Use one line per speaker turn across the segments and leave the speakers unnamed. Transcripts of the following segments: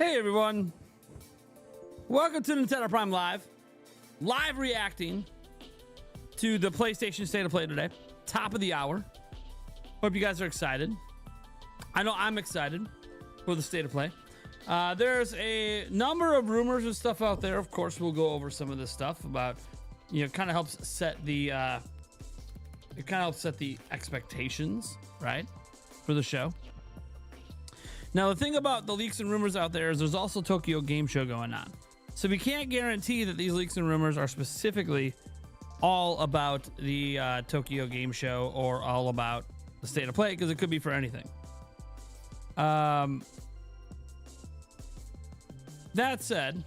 Hey everyone, welcome to Nintendo Prime Live reacting to the PlayStation State of Play today, top of the hour. Hope you guys are excited. I know I'm excited for the State of Play. There's a number of rumors and stuff out there. Of course, we'll go over some of this stuff about, you know, kind of helps set the expectations, right, for the show. Now, the thing about the leaks and rumors out there is there's also Tokyo Game Show going on. So we can't guarantee that these leaks and rumors are specifically all about the Tokyo Game Show or all about the State of Play, because it could be for anything. That said,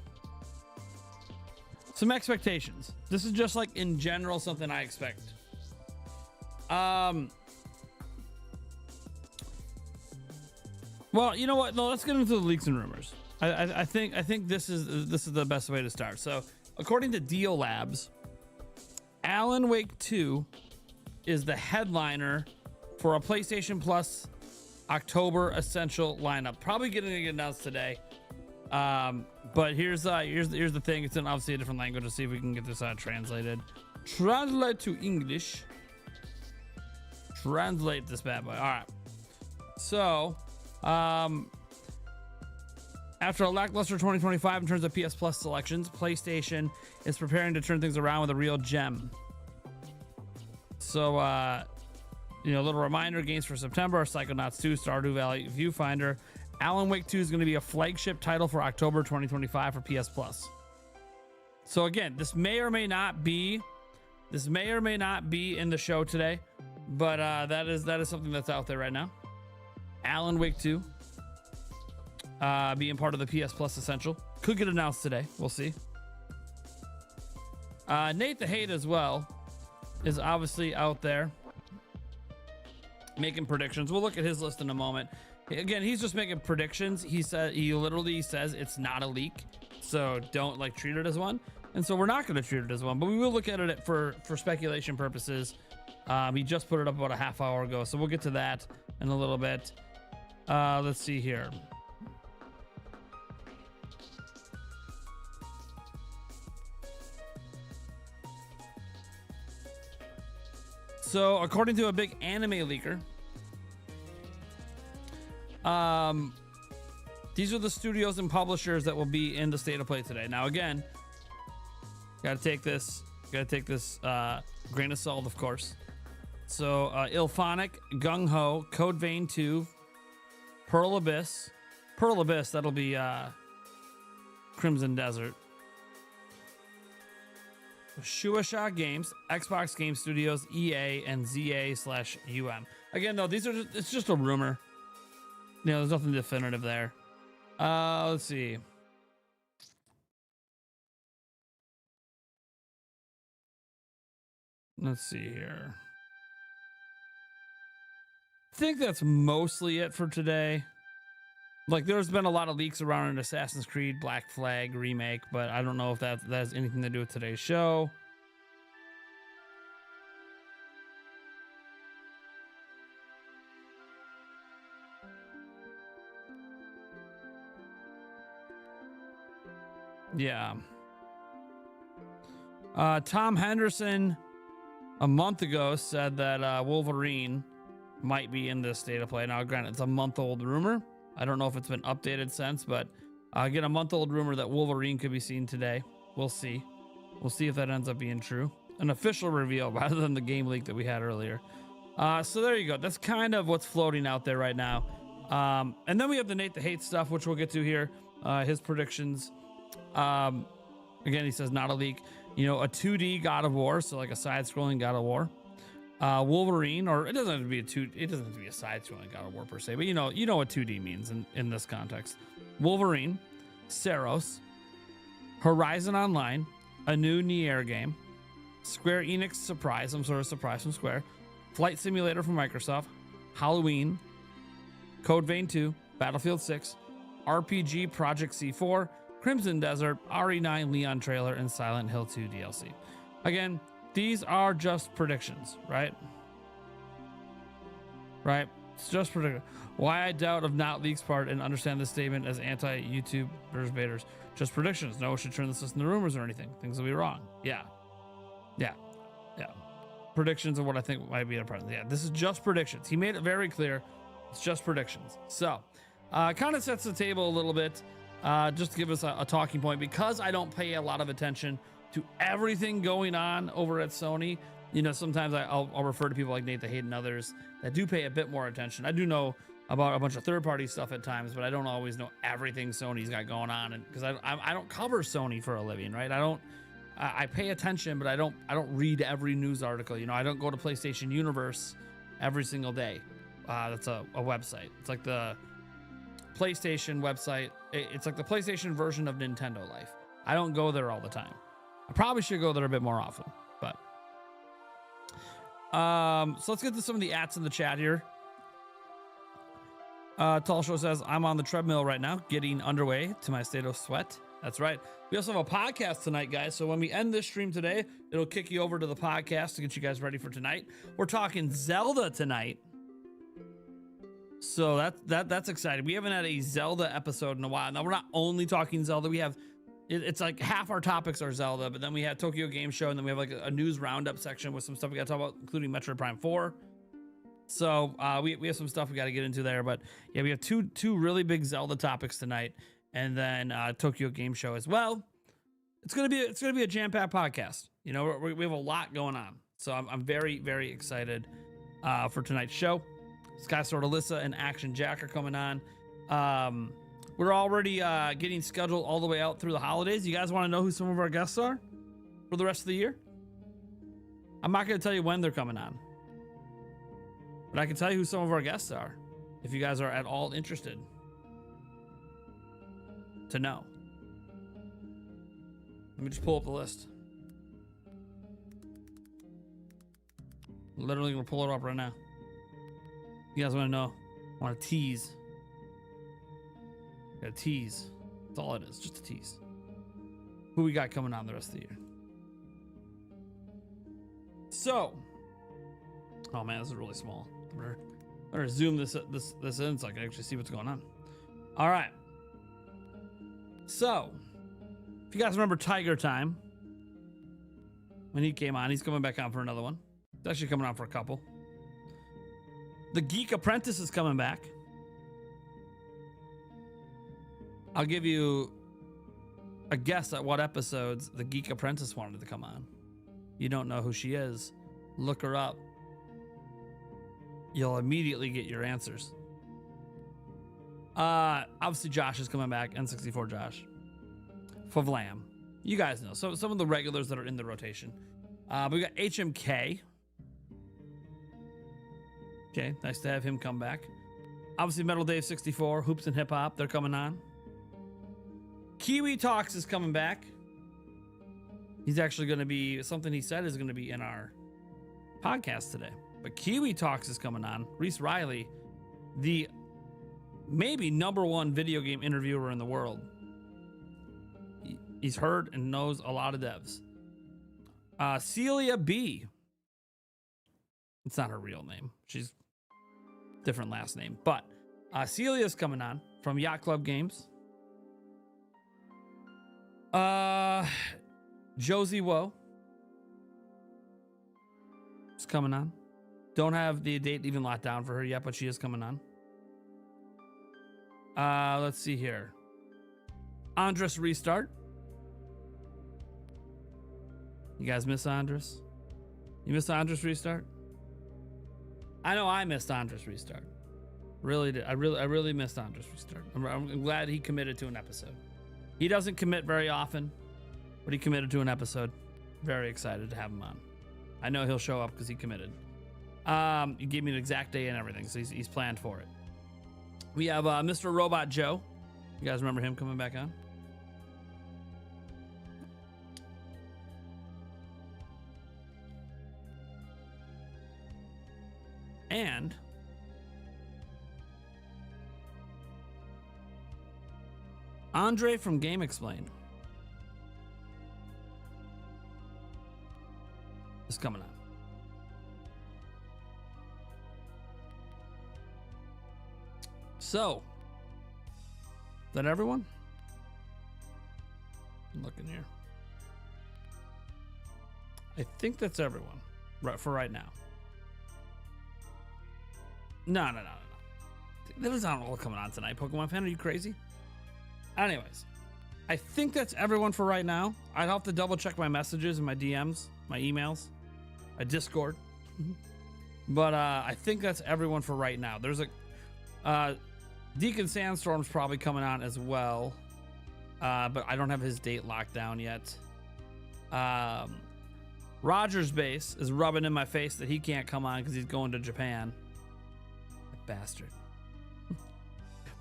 some expectations. This is just like in general something I expect. Well, you know what? No, let's get into the leaks and rumors. I think this is the best way to start. So, according to Deal Labs, Alan Wake 2 is the headliner for a PlayStation Plus October Essential lineup. Probably getting it announced today. But here's the thing. It's in obviously a different language. Let's see if we can get this translated. Translate to English. Translate this bad boy. All right. So. After a lackluster 2025 in terms of PS Plus selections, PlayStation is preparing to turn things around with a real gem. So, you know, a little reminder, games for September are Psychonauts 2, Stardew Valley, Viewfinder. Alan Wake 2 is going to be a flagship title for October 2025 for PS Plus. So again, this may or may not be in the show today, but that is something that's out there right now. Alan Wake 2 being part of the PS Plus Essential. Could get announced today. We'll see. Nate the Hate as well is obviously out there making predictions. We'll look at his list in a moment. Again, he's just making predictions. He literally says it's not a leak, so don't like treat it as one. And so we're not going to treat it as one, but we will look at it for speculation purposes. He just put it up about a half hour ago, so we'll get to that in a little bit. Let's see here. So, according to a big anime leaker, these are the studios and publishers that will be in the State of Play today. Now, again, gotta take this grain of salt, of course. So, Ilphonic, Gung Ho, Code Vein 2, Pearl Abyss, that'll be Crimson Desert. Shueisha Games, Xbox Game Studios, EA, and ZA/UM. Again, though, it's just a rumor. You know, there's nothing definitive there. Let's see. Let's see here. I think that's mostly it for today. Like, there's been a lot of leaks around an Assassin's Creed Black Flag remake, but I don't know if that has anything to do with today's show. Yeah. Tom Henderson a month ago said that Wolverine might be in this State of Play. Now, granted, it's a month-old rumor. I don't know if it's been updated since, but again, a month-old rumor that Wolverine could be seen today. We'll see. We'll see if that ends up being true. An official reveal rather than the game leak that we had earlier. So there you go. That's kind of what's floating out there right now. And then we have the Nate the Hate stuff, which we'll get to here. His predictions. Again, he says not a leak. You know, a 2D God of War, so like a side-scrolling God of War. Wolverine, or it doesn't have to be a side-scrolling God of War per se, but you know what 2D means in this context. Wolverine, Saros, Horizon Online, a new Nier game, Square Enix surprise, some sort of surprise from Square, Flight Simulator from Microsoft, Halloween, Code Vein 2, Battlefield 6, RPG Project C4, Crimson Desert, RE9 Leon trailer, and Silent Hill 2 DLC. Again, these are just predictions, right? Right? It's just prediction. Why I doubt of Not Leaks part and understand this statement as anti-YouTubers baiters. Just predictions. No one should turn this into rumors or anything. Things will be wrong. Yeah. Predictions of what I think might be a present. Yeah, this is just predictions. He made it very clear. It's just predictions. So, kind of sets the table a little bit, just to give us a talking point, because I don't pay a lot of attention to everything going on over at Sony. You know, sometimes I'll refer to people like Nate the Hate and others that do pay a bit more attention. I do know about a bunch of third-party stuff at times, but I don't always know everything Sony's got going on, and because I don't cover Sony for a living, right? I pay attention, but I don't read every news article. You know, I don't go to PlayStation Universe every single day. That's a website. It's like the PlayStation website. It's like the PlayStation version of Nintendo Life. I don't go there all the time. I probably should go there a bit more often, but so let's get to some of the ats in the chat here. Tall Show says, I'm on the treadmill right now, getting underway to my state of sweat. That's right. We also have a podcast tonight, guys. So when we end this stream today, it'll kick you over to the podcast to get you guys ready for tonight. We're talking Zelda tonight. So that's exciting. We haven't had a Zelda episode in a while. Now, we're not only talking Zelda. We have, it's like half our topics are Zelda, but then we have Tokyo Game Show, and then we have like a news roundup section with some stuff we got to talk about, including Metroid Prime 4. So we have some stuff we got to get into there. But yeah, we have two really big Zelda topics tonight. And then Tokyo Game Show as well. It's gonna be a jam-packed podcast. You know, we have a lot going on, so I'm very, very excited for tonight's show. Sky Sword Alyssa and Action Jack are coming on. We're already getting scheduled all the way out through the holidays. You guys want to know who some of our guests are for the rest of the year? I'm not gonna tell you when they're coming on, but I can tell you who some of our guests are if you guys are at all interested to know. Let me just pull up the list. Literally gonna pull it up right now. You guys want to know? Want to tease? Got a tease. That's all it is. Just a tease. Who we got coming on the rest of the year? So, oh man, this is really small. Better zoom this in so I can actually see what's going on. All right. So, if you guys remember Tiger Time, when he came on, he's coming back on for another one. He's actually coming on for a couple. The Geek Apprentice is coming back. I'll give you a guess at what episodes the Geek Apprentice wanted to come on. You don't know who she is. Look her up. You'll immediately get your answers. Obviously Josh is coming back. N64 Josh. Favlam. You guys know. So some of the regulars that are in the rotation. We got HMK. Okay, nice to have him come back. Obviously Metal Dave 64, Hoops and Hip Hop, they're coming on. Kiwi Talks is coming back. He's actually going to be, something he said is going to be in our podcast today. But Kiwi Talks is coming on. Reese Riley, the maybe #1 video game interviewer in the world. He's heard and knows a lot of devs. Celia B. It's not her real name. She's different last name. But Celia's coming on from Yacht Club Games. Josie Woe is coming on. Don't have the date even locked down for her yet, but she is coming on. Let's see here. Andres Restart. You guys miss Andres? You miss Andres Restart? I know I missed Andres Restart. Really did. I really missed Andres Restart. I'm glad he committed to an episode. He doesn't commit very often, but he committed to an episode. Very excited to have him on. I know he'll show up because he committed. He gave me an exact day and everything, so he's planned for it. We have Mr. Robot Joe. You guys remember him coming back on? And Andre from Game Explain is coming on. So, is that everyone? I'm looking here. I think that's everyone for right now. No. There's not all coming on tonight, Pokemon fan. Are you crazy? Anyways, I think that's everyone for right now. I'd have to double check my messages and my DMs, my emails, my Discord. But I think that's everyone for right now. There's a Deacon Sandstorm's probably coming on as well, but I don't have his date locked down yet. Roger's base is rubbing in my face that he can't come on because he's going to Japan. That bastard.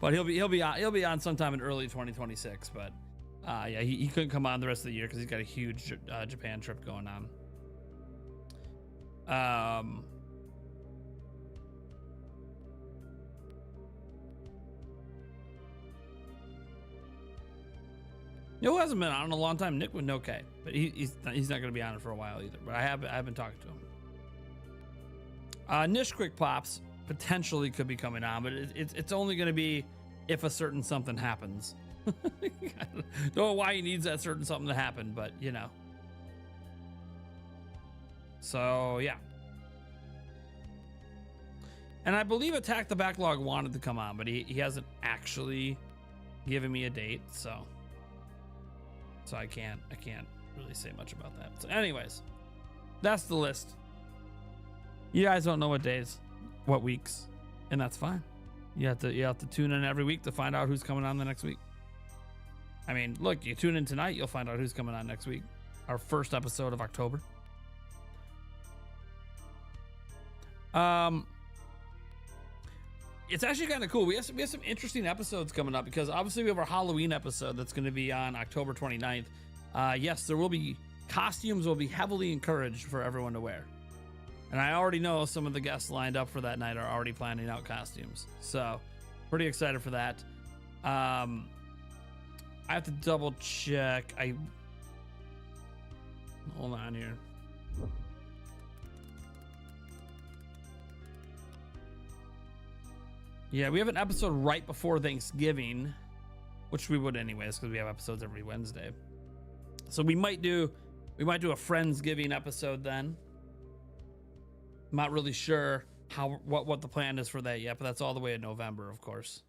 But he'll be on sometime in early 2026. But yeah, he couldn't come on the rest of the year because he's got a huge Japan trip going on. You know who hasn't been on in a long time? Nick with no K, but he's not going to be on it for a while either. But I've been talking to him. Nish Quick Pops potentially could be coming on, but it's only going to be if a certain something happens. Don't know why he needs that certain something to happen, but you know. So yeah. And I believe Attack the Backlog wanted to come on, but he hasn't actually given me a date, so I can't really say much about that. So anyways, that's the list. You guys don't know what days, what weeks, and that's fine. You have to tune in every week to find out who's coming on the next week. I mean, look, you tune in tonight, you'll find out who's coming on next week. Our first episode of October. It's actually kind of cool. We have some interesting episodes coming up because obviously we have our Halloween episode that's going to be on October 29th. Yes, there will be costumes will be heavily encouraged for everyone to wear. And I already know some of the guests lined up for that night are already planning out costumes. So pretty excited for that. I have to double check. Hold on here. Yeah, we have an episode right before Thanksgiving, which we would anyways because we have episodes every Wednesday. So we might do a Friendsgiving episode then. I'm not really sure what the plan is for that yet, but that's all the way in November, of course.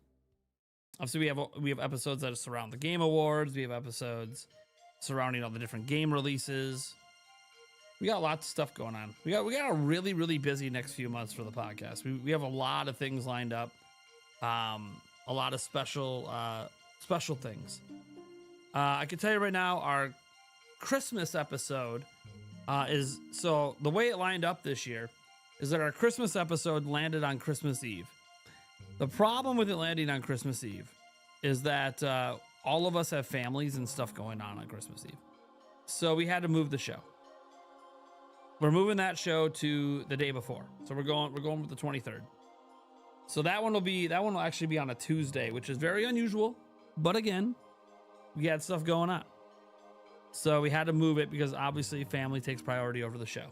Obviously, we have episodes that surround the Game Awards. We have episodes surrounding all the different game releases. We got lots of stuff going on. We got a really, really busy next few months for the podcast. We have a lot of things lined up. A lot of special things. I can tell you right now, our Christmas episode is so the way it lined up this year is that our Christmas episode landed on Christmas Eve. The problem with it landing on Christmas Eve is that all of us have families and stuff going on Christmas Eve. So we had to move the show. We're moving that show to the day before. So we're going with the 23rd. So that one will actually be on a Tuesday, which is very unusual. But again, we had stuff going on. So we had to move it because obviously family takes priority over the show.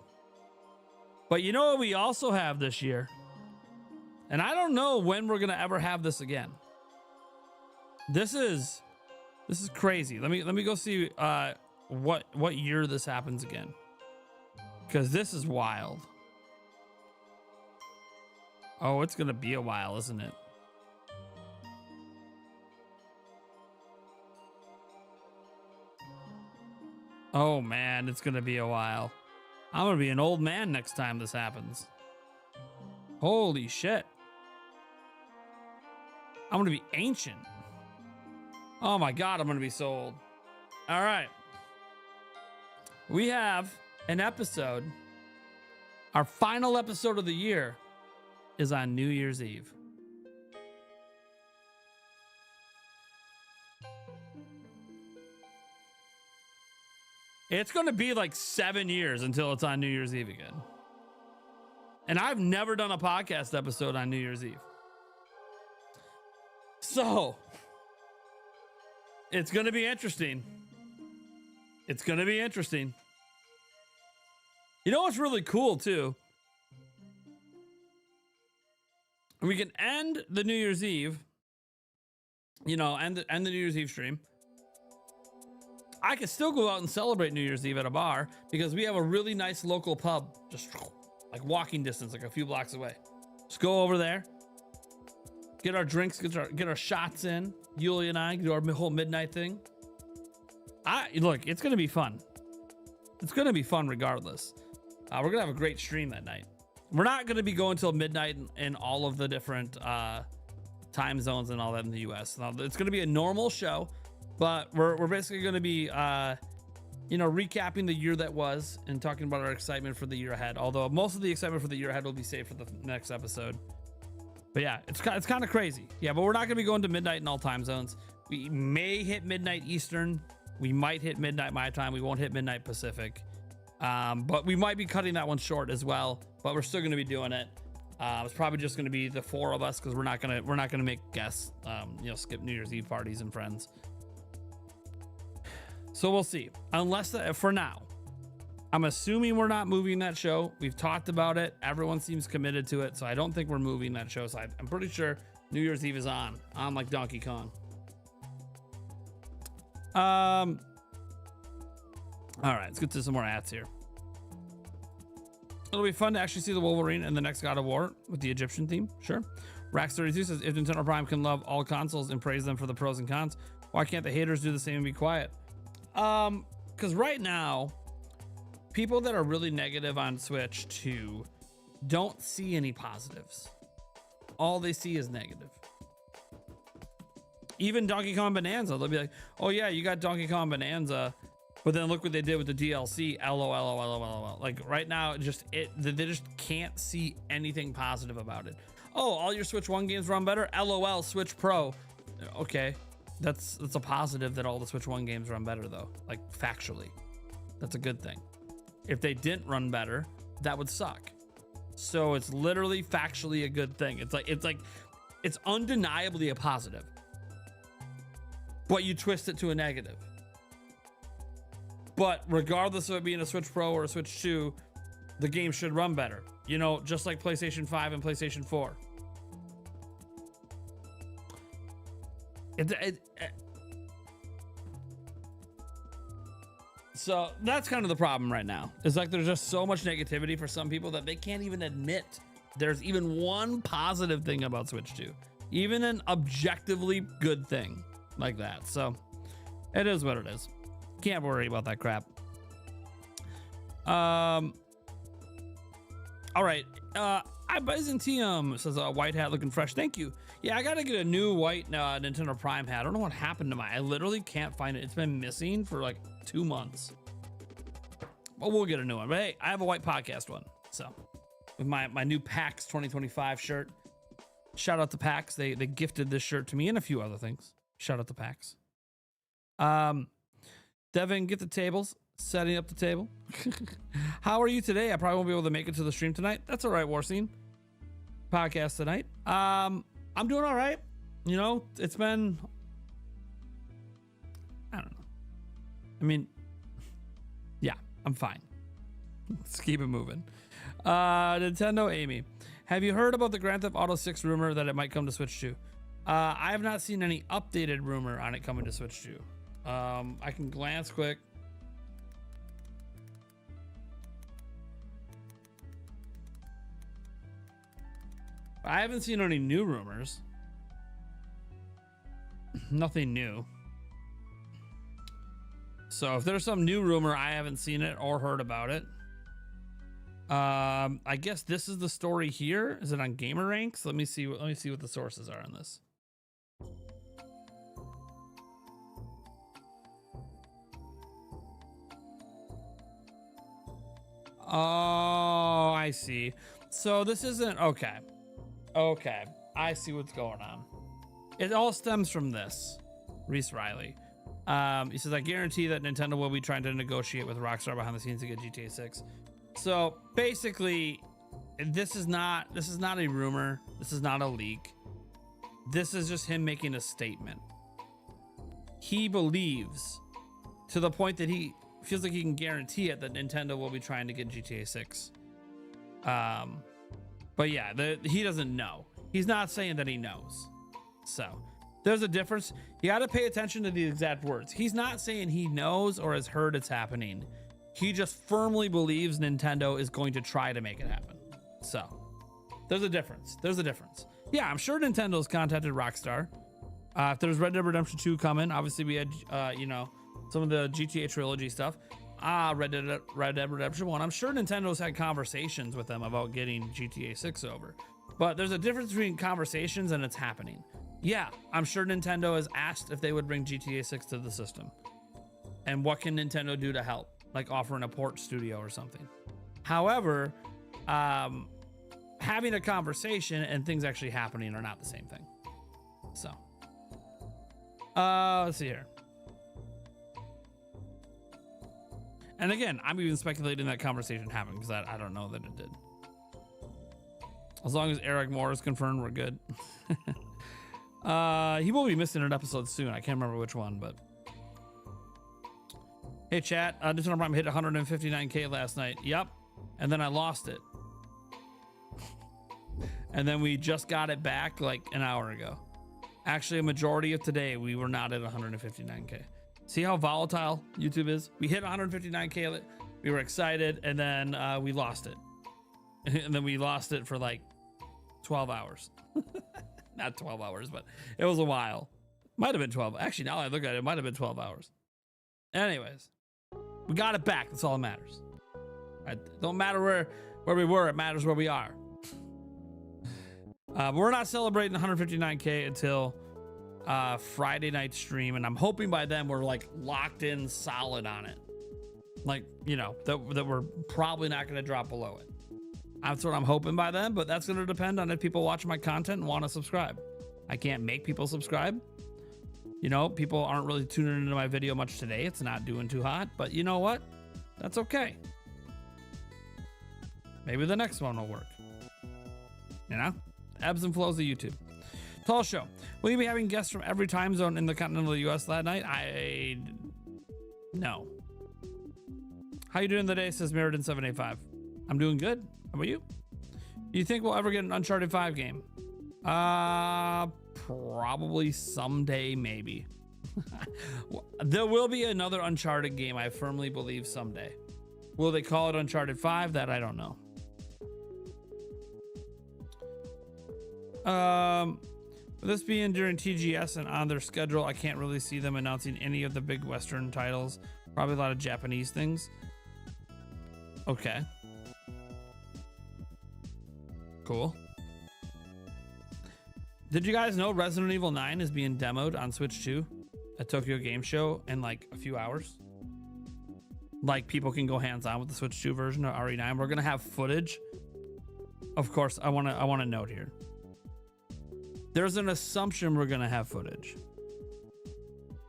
But you know what we also have this year? And I don't know when we're going to ever have this again. This is crazy. Let me go see what year this happens again. Because this is wild. Oh, it's going to be a while, isn't it? Oh, man, it's going to be a while. I'm going to be an old man next time this happens. Holy shit. I'm going to be ancient. Oh, my God, I'm going to be so old. All right. We have an episode. Our final episode of the year is on New Year's Eve. It's going to be like 7 years until it's on New Year's Eve again. And I've never done a podcast episode on New Year's Eve. So, it's going to be interesting. It's going to be interesting. You know what's really cool, too? We can end the New Year's Eve you know, and the New Year's Eve stream. I could still go out and celebrate New Year's Eve at a bar because we have a really nice local pub, just like walking distance, like a few blocks away. Just go over there, get our drinks, get our shots in. Yulia and I do our whole midnight thing. Look, it's gonna be fun. It's gonna be fun regardless. We're gonna have a great stream that night. We're not gonna be going till midnight in all of the different time zones and all that in the U.S. Now, it's gonna be a normal show. But we're basically going to be, you know, recapping the year that was and talking about our excitement for the year ahead. Although most of the excitement for the year ahead will be saved for the next episode. But yeah, it's kind of crazy. Yeah, but we're not going to be going to midnight in all time zones. We may hit midnight Eastern. We might hit midnight my time. We won't hit midnight Pacific. But we might be cutting that one short as well. But we're still going to be doing it. It's probably just going to be the 4 of us because we're not gonna make guests. You know, skip New Year's Eve parties and friends. So we'll see. Unless for now, I'm assuming we're not moving that show. We've talked about it. Everyone seems committed to it. So I don't think we're moving that show. So I'm pretty sure New Year's Eve is on like Donkey Kong. All right, let's get to some more ads here. It'll be fun to actually see the Wolverine in the next God of War with the Egyptian theme. Sure. Rax32 says, if Nintendo Prime can love all consoles and praise them for the pros and cons, why can't the haters do the same and be quiet? Because right now, people that are really negative on Switch 2 don't see any positives. All they see is negative. Even Donkey Kong Bonanza, they'll be like, oh yeah, you got Donkey Kong Bonanza, but then look what they did with the DLC. LOL. Like right now, they just can't see anything positive about it. Oh, all your Switch 1 games run better? LOL, Switch Pro. Okay. That's a positive that all the Switch 1 games run better though. Like factually, that's a good thing. If they didn't run better, that would suck. So it's literally factually a good thing. It's undeniably a positive, but you twist it to a negative. But regardless of it being a Switch Pro or a Switch 2, the game should run better. You know, just like PlayStation 5 and PlayStation 4. So that's kind of the problem right now. It's like there's just so much negativity for some people that they can't even admit there's even one positive thing about Switch 2, even an objectively good thing like that. So it is what it is. Can't worry about that crap. All right. Byzantium says a white hat looking fresh. Thank you. Yeah, I gotta get a new white Nintendo Prime hat. I don't know what happened to I literally can't find it. It's been missing for like 2 months. But we'll get a new one. But hey, I have a white podcast one. So with my new PAX 2025 shirt. Shout out to PAX. They gifted this shirt to me and a few other things. Shout out to PAX. Devin, get the tables. Setting up the table. How are you today? I probably won't be able to make it to the stream tonight. That's all right, Warscene. Podcast tonight. I'm doing all right. You know, it's been, I don't know. I mean, yeah, I'm fine. Let's keep it moving. Nintendo Amy, have you heard about the Grand Theft Auto 6 rumor that it might come to Switch 2? I have not seen any updated rumor on it coming to Switch 2. I can glance quick. I haven't seen any new rumors. Nothing new. So if there's some new rumor, I haven't seen it or heard about it. I guess this is the story here. Is it on Gamer Ranks? Let me see what the sources are on this. Oh, I see. So this isn't okay. Okay, I see what's going on. It all stems from this. Reese Riley. He says, I guarantee that Nintendo will be trying to negotiate with Rockstar behind the scenes to get GTA 6. So basically, this is not a rumor. This is not a leak. This is just him making a statement. He believes, to the point that he feels like he can guarantee it, that Nintendo will be trying to get GTA 6. But yeah, he doesn't know. He's not saying that he knows. So There's a difference. You got to pay attention to the exact words. He's not saying he knows or has heard it's happening. He just firmly believes Nintendo is going to try to make it happen. So there's a difference. There's a difference. Yeah, I'm sure Nintendo's contacted Rockstar. If there's Red Dead Redemption 2 coming, obviously we had, you know, some of the GTA trilogy stuff. Red Dead Redemption 1. I'm sure Nintendo's had conversations with them about getting GTA 6 over. But there's a difference between conversations and it's happening. Yeah, I'm sure Nintendo has asked if they would bring GTA 6 to the system. And what can Nintendo do to help? Like offering a port studio or something. However, having a conversation and things actually happening are not the same thing. So, let's see here. And again, I'm even speculating that conversation happened because I don't know that it did. As long as Eric Moore is confirmed, we're good. He will be missing an episode soon. I can't remember which one, but. Hey chat, Nintendo Prime hit 159K last night. Yep. And then I lost it. And then we just got it back like an hour ago. Actually, a majority of today, we were not at 159K. See how volatile YouTube is? We hit 159K. We were excited, and then we lost it. And then we lost it for like 12 hours. Not 12 hours, but it was a while. Might have been 12. Actually, now I look at it, it might have been 12 hours. Anyways, we got it back. That's all that matters. Right? Don't matter where we were. It matters where we are. We're not celebrating 159K until Friday night stream, and I'm hoping by then we're like locked in solid on it. Like, you know, that we're probably not going to drop below it. That's what I'm hoping by then, but that's going to depend on if people watch my content and want to subscribe. I can't make people subscribe. You know, people aren't really tuning into my video much today. It's not doing too hot, but you know what? That's okay. Maybe the next one will work. You know? Ebbs and flows of YouTube. Tall show. Will you be having guests from every time zone in the continental US that night? No. How you doing today? Says Meriden785. I'm doing good. How about you? Do you think we'll ever get an Uncharted 5 game? Probably someday, maybe. There will be another Uncharted game, I firmly believe, someday. Will they call it Uncharted 5? That I don't know. This being during TGS and on their schedule, I can't really see them announcing any of the big Western titles. Probably a lot of Japanese things. Okay. Cool. Did you guys know Resident Evil 9 is being demoed on Switch 2 at Tokyo Game Show in like a few hours? Like people can go hands-on with the Switch 2 version of RE9. We're gonna have footage. Of course, I want to note here. There's an assumption we're gonna have footage.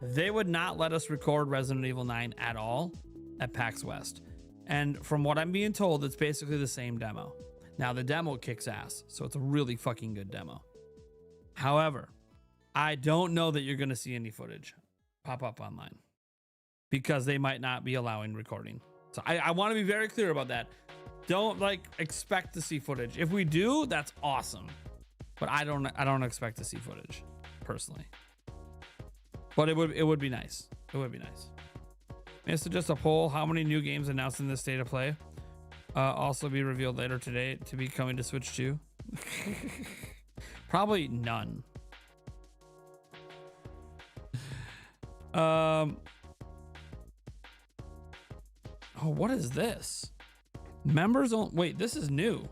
They would not let us record Resident Evil 9 at all at PAX West. And from what I'm being told, it's basically the same demo. Now the demo kicks ass, so it's a really fucking good demo. However, I don't know that you're going to see any footage pop up online because they might not be allowing recording. So I want to be very clear about that. Don't like expect to see footage. If we do, that's awesome. But I don't expect to see footage personally. But it would be nice. It would be nice. May I suggest a poll? How many new games announced in this state of play? Also be revealed later today to be coming to Switch 2. Probably none. Oh, what is this? Members only. Wait, this is new.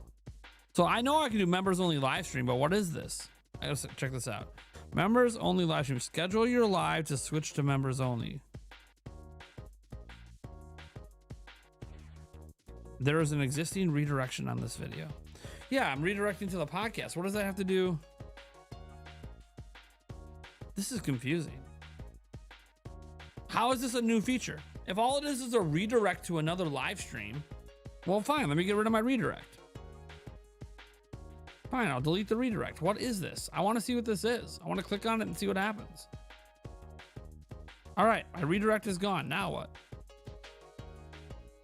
So I know I can do members only live stream, but what is this? I gotta check this out. Members only live stream. Schedule your live to switch to members only. There is an existing redirection on this video. Yeah, I'm redirecting to the podcast. What does that have to do? This is confusing. How is this a new feature? If all it is a redirect to another live stream, well, fine, let me get rid of my redirect. Fine, I'll delete the redirect. What is this? I want to see what this is. I want to click on it and see what happens. All right, my redirect is gone. Now what?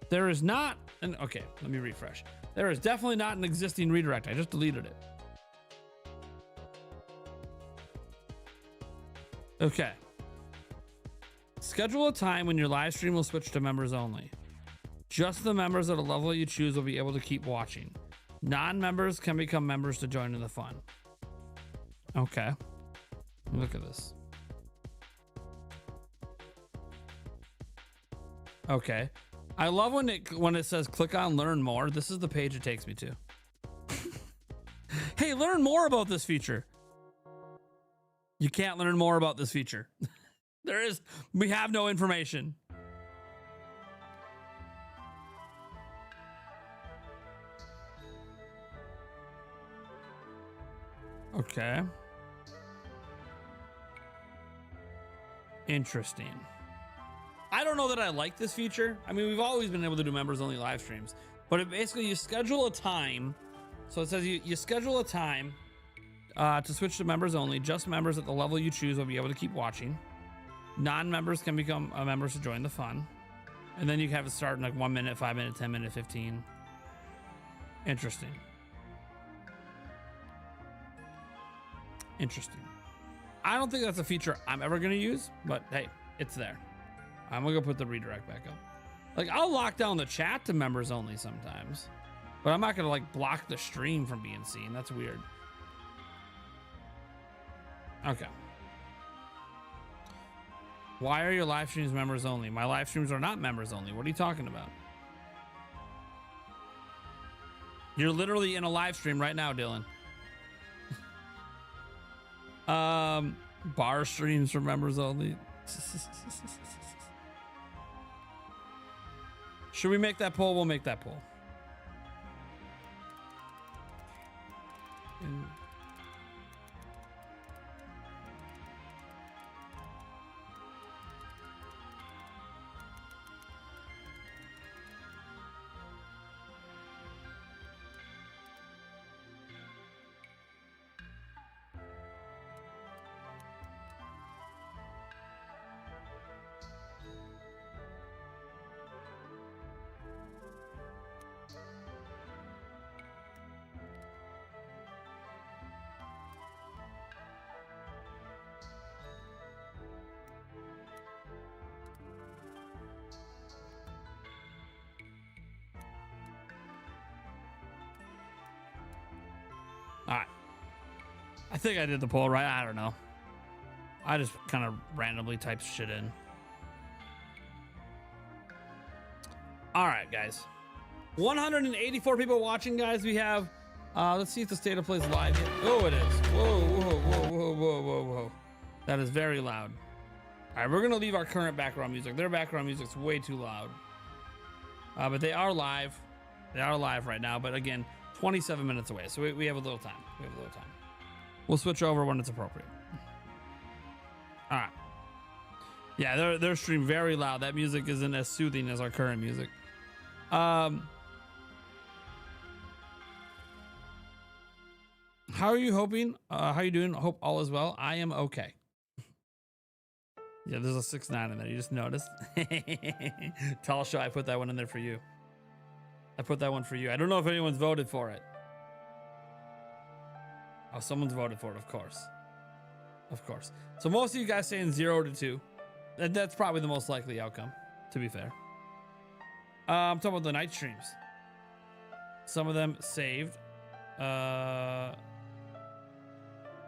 There is not an, okay, let me refresh. There is definitely not an existing redirect. I just deleted it. Okay. Schedule a time when your live stream will switch to members only. Just the members at a level you choose will be able to keep watching. Non-members can become members to join in the fun. Okay. Look at this. Okay. I love when it says click on learn more. This is the page it takes me to. Hey, learn more about this feature. You can't learn more about this feature. We have no information. Okay. Interesting. I don't know that I like this feature. I mean, we've always been able to do members only live streams, but it basically you schedule a time. So it says you schedule a time to switch to members only. Just members at the level you choose will be able to keep watching. Non-members can become members to join the fun. And then you have it start in like 1 minute, 5 minute, 10 minute, 15. Interesting. Interesting. I don't think that's a feature I'm ever going to use, but hey, it's there. I'm going to go put the redirect back up. Like, I'll lock down the chat to members only sometimes, but I'm not going to like block the stream from being seen. That's weird. Okay. Why are your live streams members only? My live streams are not members only. What are you talking about? You're literally in a live stream right now, Dylan. Bar streams for members only. Should we make that poll? We'll make that poll. All right. I think I did the poll right. I don't know. I just kind of randomly typed shit in. All right, guys. 184 people watching, guys. We have, let's see if the state of play is live yet. Oh, it is. Whoa, whoa, whoa, whoa, whoa, whoa, whoa. That is very loud. All right, we're going to leave our current background music. Their background music's way too loud. But they are live. They are live right now. But again, 27 minutes away, so we have a little time. We'll switch over when it's appropriate. All right. Yeah, they're stream very loud. That music isn't as soothing as our current music. How are you hoping? How are you doing? Hope all is well. I am okay. Yeah, there's a 6-9 in there. You just noticed. Tall show. I put that one in there for you. I put that one for you. I don't know if anyone's voted for it. Oh, someone's voted for it, of course. Of course. So most of you guys saying 0 to 2. That's probably the most likely outcome, to be fair. I'm talking about the night streams. Some of them saved.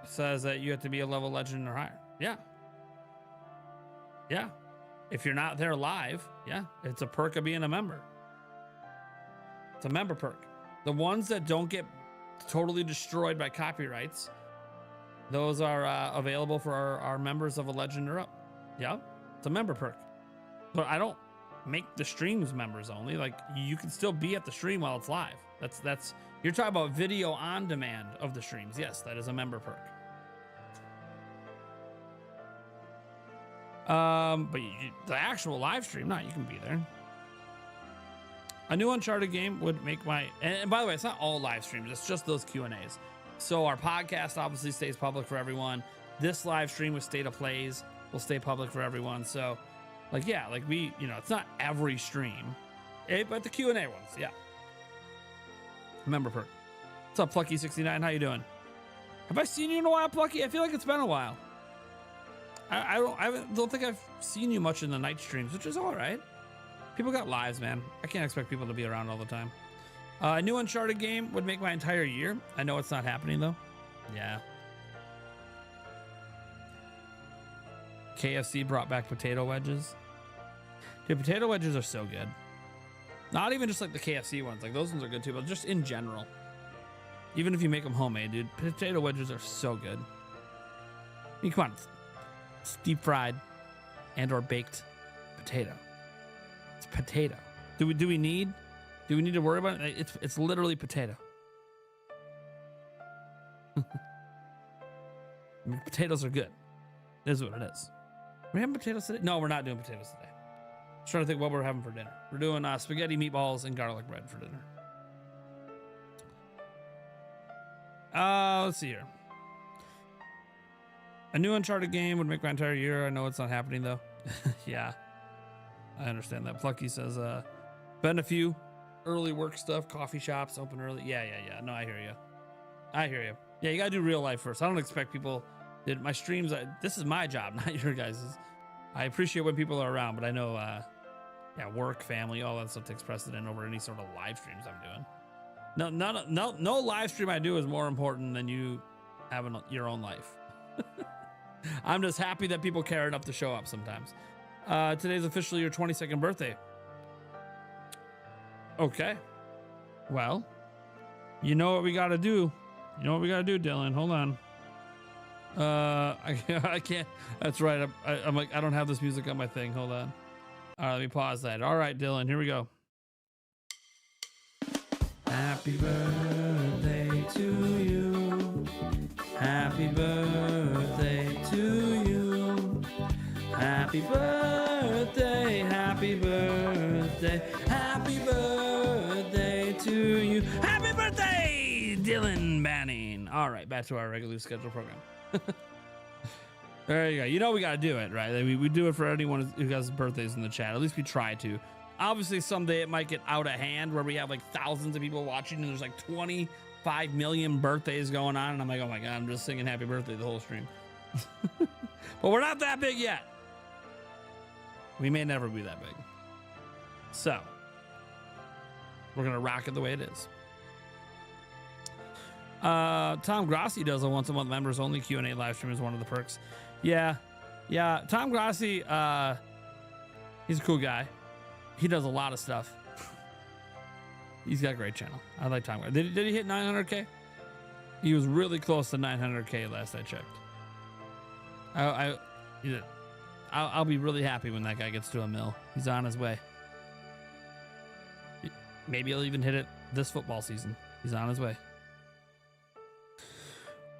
Says that you have to be a level legend or higher. Yeah. Yeah. If you're not there live, yeah, it's a perk of being a member. It's a member perk. The ones that don't get totally destroyed by copyrights, those are available for our members of a legend or up. Yeah, it's a member perk. But I don't make the streams members only. Like, you can still be at the stream while it's live. That's you're talking about video on demand of the streams. Yes, that is a member perk. But the actual live stream, no, you can be there. A new Uncharted game would make my, and by the way, it's not all live streams, it's just those Q&As. So our podcast obviously stays public for everyone. This live stream with State of Plays will stay public for everyone. So like, yeah, like we, it's not every stream, but the Q&A ones, yeah. Member perk. What's up, Plucky69? How you doing? Have I seen you in a while, Plucky? I feel like it's been a while. I don't think I've seen you much in the night streams, which is all right. People got lives, man. I can't expect people to be around all the time. A new Uncharted game would make my entire year. I know it's not happening though. Yeah. KFC brought back potato wedges. Dude, potato wedges are so good. Not even just like the KFC ones. Like those ones are good too, but just in general. Even if you make them homemade, dude, potato wedges are so good. I mean, come on. It's deep fried and or baked potato. It's potato. Do we need to worry about it? It's literally potato. I mean, potatoes are good. It is what it is. Are we having potatoes today? No, we're not doing potatoes today. I'm trying to think what we're having for dinner. We're doing spaghetti, meatballs, and garlic bread for dinner. Let's see here. A new Uncharted game would make my entire year. I know it's not happening though. Yeah, I understand that. Plucky says, been a few early work stuff, coffee shops open early. Yeah. No, I hear you. Yeah, you gotta do real life first. I don't expect people. My streams, this is my job, not your guys's. I appreciate when people are around, but I know, yeah, work, family, all that stuff takes precedent over any sort of live streams I'm doing. No live stream I do is more important than you having your own life. I'm just happy that people care enough to show up sometimes. Today's officially your 22nd birthday. Okay. Well, you know what we got to do. You know what we got to do, Dylan. Hold on. I can't. That's right. I'm like, I don't have this music on my thing. Hold on. All right, let me pause that. All right, Dylan, here we go. Happy birthday to you. Happy birthday to you. Happy birthday, happy birthday, happy birthday to you. Happy birthday, Dylan Banning. All right, back to our regularly scheduled program. There you go. You know we got to do it, right? We do it for anyone who has birthdays in the chat. At least we try to. Obviously, someday it might get out of hand where we have like thousands of people watching and there's like 25 million birthdays going on. And I'm like, oh my God, I'm just singing happy birthday the whole stream. But we're not that big yet. We may never be that big. So we're going to rock it the way it is. Tom Grassi does a once a month members only Q&A live stream as one of the perks. Yeah. Tom Grassi, he's a cool guy. He does a lot of stuff. He's got a great channel. I like Tom. Did he hit 900K? He was really close to 900K last I checked. I'll be really happy when that guy gets to a mil. He's on his way. Maybe he'll even hit it this football season. He's on his way.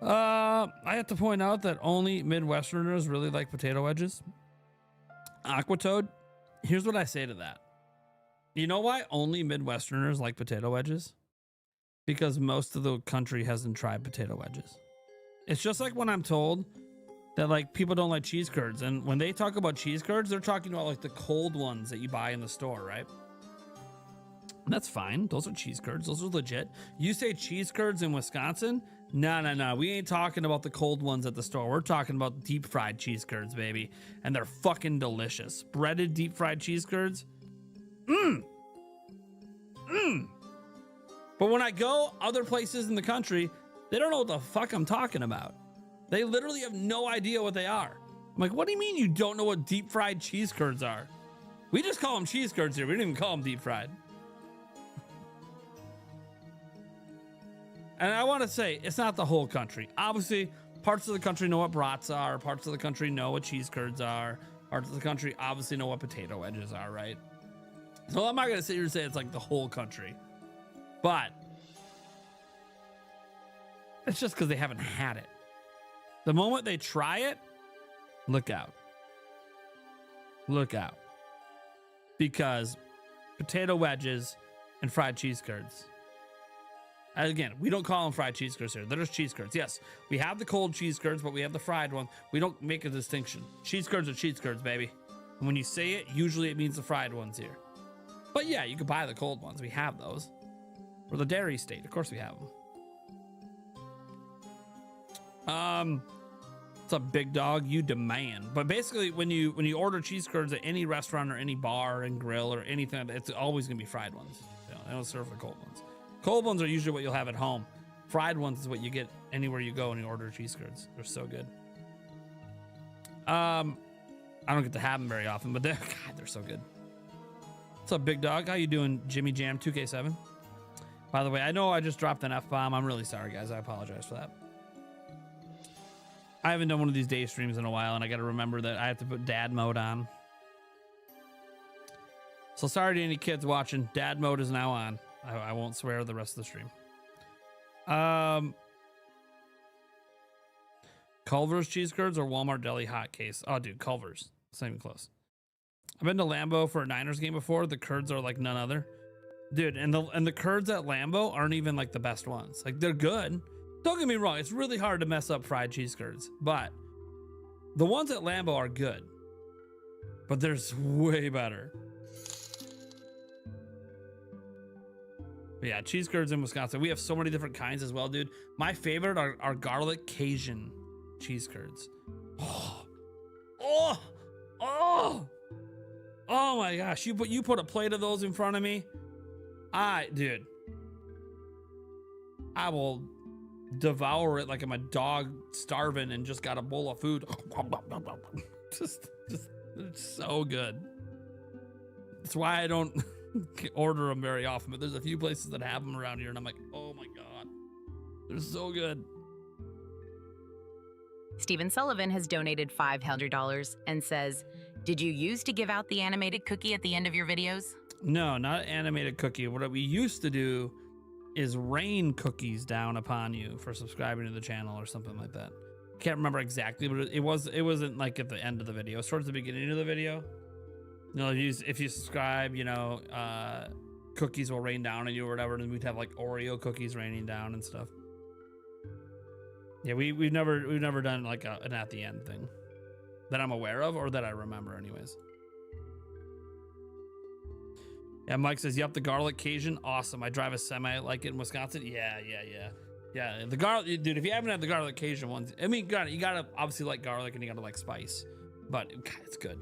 I have to point out that only Midwesterners really like potato wedges. Aquatoad, here's what I say to that. You know why only Midwesterners like potato wedges? Because most of the country hasn't tried potato wedges. It's just like when I'm told that like people don't like cheese curds, and when they talk about cheese curds, they're talking about like the cold ones that you buy in the store, right? And that's fine. Those are cheese curds. Those are legit. You say cheese curds in Wisconsin? No. We ain't talking about the cold ones at the store. We're talking about deep fried cheese curds, baby. And they're fucking delicious. Breaded deep fried cheese curds. But when I go other places in the country, they don't know what the fuck I'm talking about. They literally have no idea what they are. I'm like, what do you mean you don't know what deep fried cheese curds are? We just call them cheese curds here. We don't even call them deep fried. And I want to say, it's not the whole country. Obviously, parts of the country know what brats are. Parts of the country know what cheese curds are. Parts of the country obviously know what potato wedges are, right? So I'm not going to sit here and say it's like the whole country. But it's just because they haven't had it. The moment they try it, look out. Look out. Because potato wedges and fried cheese curds. Again, we don't call them fried cheese curds here. They're just cheese curds. Yes, we have the cold cheese curds, but we have the fried one. We don't make a distinction. Cheese curds are cheese curds, baby. And when you say it, usually it means the fried ones here. But yeah, you can buy the cold ones. We have those. We're the dairy state. Of course we have them. What's up, big dog? You demand. But basically, when you order cheese curds at any restaurant or any bar and grill or anything, it's always gonna be fried ones. They don't serve the cold ones. Cold ones are usually what you'll have at home. Fried ones is what you get anywhere you go when you order cheese curds. They're so good. I don't get to have them very often, but they're so good. What's up, big dog? How you doing, Jimmy Jam 2K7? By the way, I know I just dropped an F-bomb. I'm really sorry, guys. I apologize for that. I haven't done one of these day streams in a while, and I got to remember that I have to put dad mode on. So sorry to any kids watching. Dad mode is now on. I won't swear the rest of the stream. Culver's cheese curds or Walmart deli hot case? Oh, dude, Culver's. It's not even close. I've been to Lambeau for a Niners game before. The curds are like none other. Dude, and the curds at Lambeau aren't even like the best ones. Like, they're good. Don't get me wrong. It's really hard to mess up fried cheese curds, but the ones at Lambeau are good. But there's way better. But yeah, cheese curds in Wisconsin. We have so many different kinds as well, dude. My favorite are garlic Cajun cheese curds. Oh my gosh. You put a plate of those in front of me. Dude, I will devour it like I'm a dog starving and just got a bowl of food. just it's so good. That's why I don't order them very often, but there's a few places that have them around here and I'm like, oh my God, they're so good.
Stephen Sullivan has donated $500 and says, did you use to give out the animated cookie at the end of your videos?
No, not an animated cookie. What we used to do is rain cookies down upon you for subscribing to the channel or something like that. Can't remember exactly, but it wasn't like at the end of the video. It was towards the beginning of the video. You know, if you subscribe, you know, cookies will rain down on you or whatever, and we'd have like Oreo cookies raining down and stuff. Yeah, we've never done like an at the end thing that I'm aware of or that I remember anyways. Yeah, Mike says, yep, the garlic Cajun, awesome. I drive a semi like it in Wisconsin. Yeah. The garlic, dude, if you haven't had the garlic Cajun ones, I mean, you gotta obviously like garlic and you gotta like spice, but God, it's good.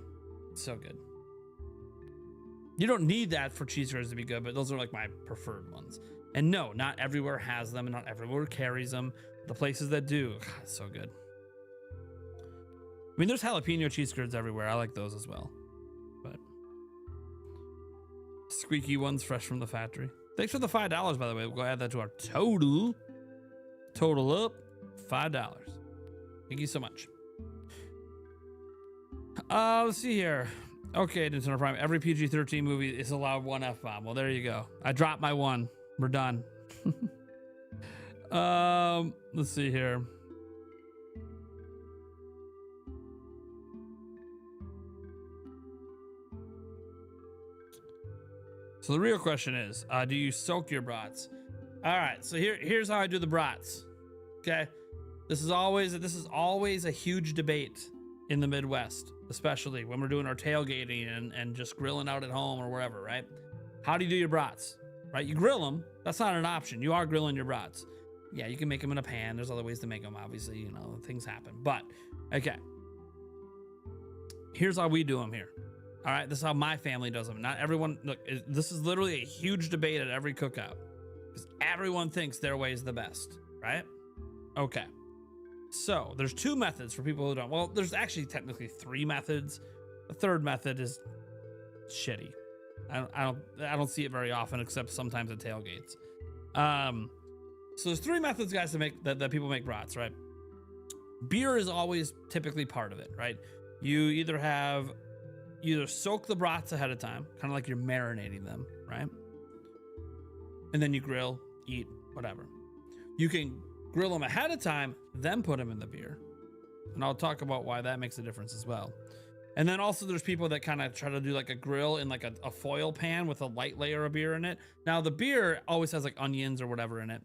It's so good. You don't need that for cheese curds to be good, but those are like my preferred ones. And no, not everywhere has them and not everywhere carries them. The places that do, God, it's so good. I mean, there's jalapeno cheese curds everywhere. I like those as well. But squeaky ones fresh from the factory. Thanks for the $5, by the way. We'll go add that to our total. Total up $5. Thank you so much. Let's see here. Okay, Nintendo Prime. Every PG-13 movie is allowed one F-bomb. Well, there you go. I dropped my one. We're done. Let's see here. So the real question is, do you soak your brats? All right, so here's how I do the brats. Okay, this is always a huge debate in the Midwest, especially when we're doing our tailgating and just grilling out at home or wherever, right? How do you do your brats? Right, you grill them. That's not an option. You are grilling your brats. Yeah, you can make them in a pan. There's other ways to make them. Obviously, you know, things happen. But okay, here's how we do them here. All right, this is how my family does them. Not everyone. Look, this is literally a huge debate at every cookout because everyone thinks their way is the best, right? Okay, so there's two methods for people who don't. Well, there's actually technically three methods. The third method is shitty. I don't see it very often, except sometimes at tailgates. So there's three methods, guys, to make that people make brats, right? Beer is always typically part of it, right? You either soak the brats ahead of time, kind of like you're marinating them, right? And then you grill, eat, whatever. You can grill them ahead of time, then put them in the beer. And I'll talk about why that makes a difference as well. And then also there's people that kind of try to do like a grill in like a foil pan with a light layer of beer in it. Now the beer always has like onions or whatever in it.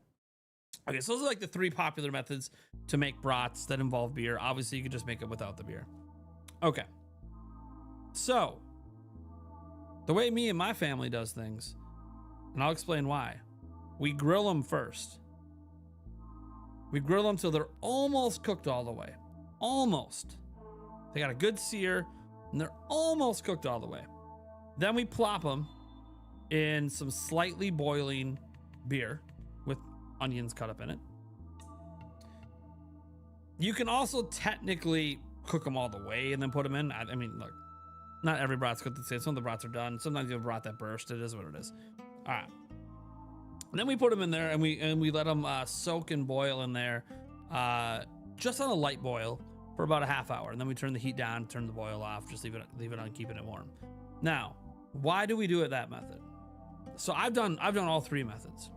Okay, so those are like the three popular methods to make brats that involve beer. Obviously you could just make it without the beer. Okay. So the way me and my family does things, and I'll explain why. We grill them first. We grill them till they're almost cooked all the way. almost. They got a good sear, and they're almost cooked all the way. Then we plop them in some slightly boiling beer with onions cut up in it. You can also technically cook them all the way and then put them in. I mean, look, not every brat's cooked the same. Some of the brats are done. Sometimes you have a brat that burst. It is what it is. All right. And then we put them in there and we let them soak and boil in there, just on a light boil for about a half hour. And then we turn the heat down, turn the boil off, just leave it on, keeping it warm. Now, why do we do it that method? So I've done all three methods.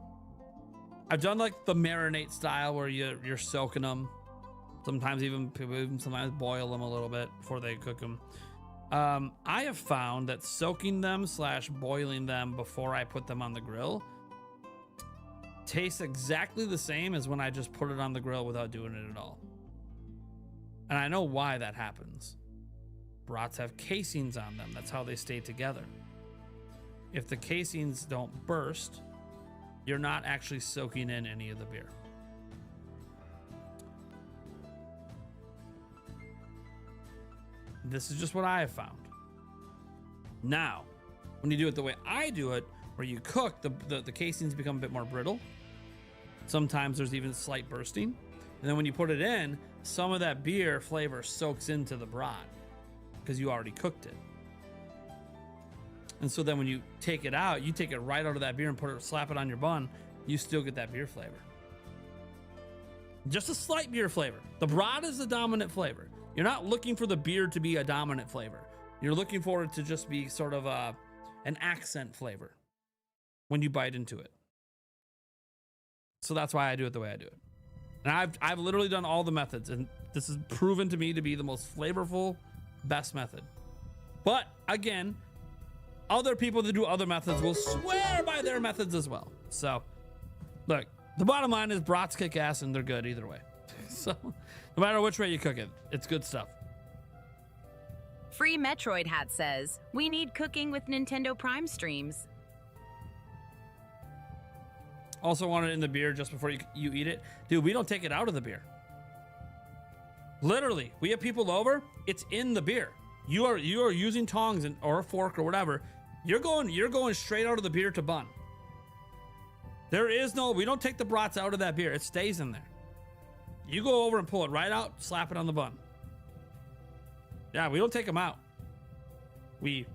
I've done like the marinate style where you're soaking them. Sometimes even sometimes boil them a little bit before they cook them. I have found that soaking them / boiling them before I put them on the grill tastes exactly the same as when I just put it on the grill without doing it at all. And I know why that happens. Brats have casings on them. That's how they stay together. If the casings don't burst, you're not actually soaking in any of the beer. This is just what I have found. Now, when you do it the way I do it, where you cook, the casings become a bit more brittle. Sometimes there's even slight bursting. And then when you put it in, some of that beer flavor soaks into the brat because you already cooked it. And so then when you take it out, you take it right out of that beer and slap it on your bun, you still get that beer flavor. Just a slight beer flavor. The brat is the dominant flavor. You're not looking for the beer to be a dominant flavor. You're looking for it to just be sort of an accent flavor when you bite into it. So that's why I do it the way I do it. And I've literally done all the methods, and this is proven to me to be the most flavorful, best method. But again, other people that do other methods will swear by their methods as well. So look, the bottom line is brats kick ass and they're good either way. So no matter which way you cook it, it's good stuff.
Free Metroid Hat says, we need cooking with Nintendo Prime streams.
Also want it in the beer just before you eat it. Dude, we don't take it out of the beer. Literally, we have people over, it's in the beer. You are using tongs or a fork or whatever. You're going straight out of the beer to bun. We don't take the brats out of that beer. It stays in there. You go over and pull it right out, slap it on the bun. Yeah, we don't take them out. We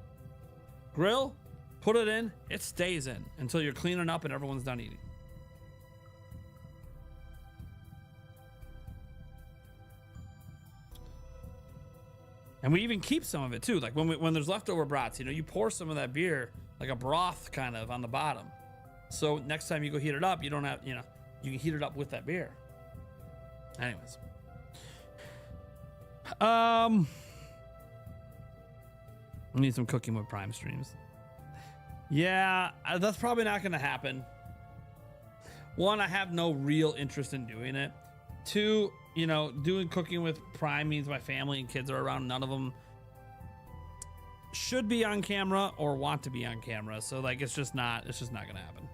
grill, put it in, it stays in until you're cleaning up and everyone's done eating. And we even keep some of it too. Like when there's leftover brats, you pour some of that beer, like a broth kind of on the bottom. So next time you go heat it up, you don't have, you can heat it up with that beer. Anyways. We need some cooking with Prime streams. Yeah, that's probably not going to happen. One, I have no real interest in doing it. Two, doing cooking with Prime means my family and kids are around. None of them should be on camera or want to be on camera. So like, it's just not going to happen.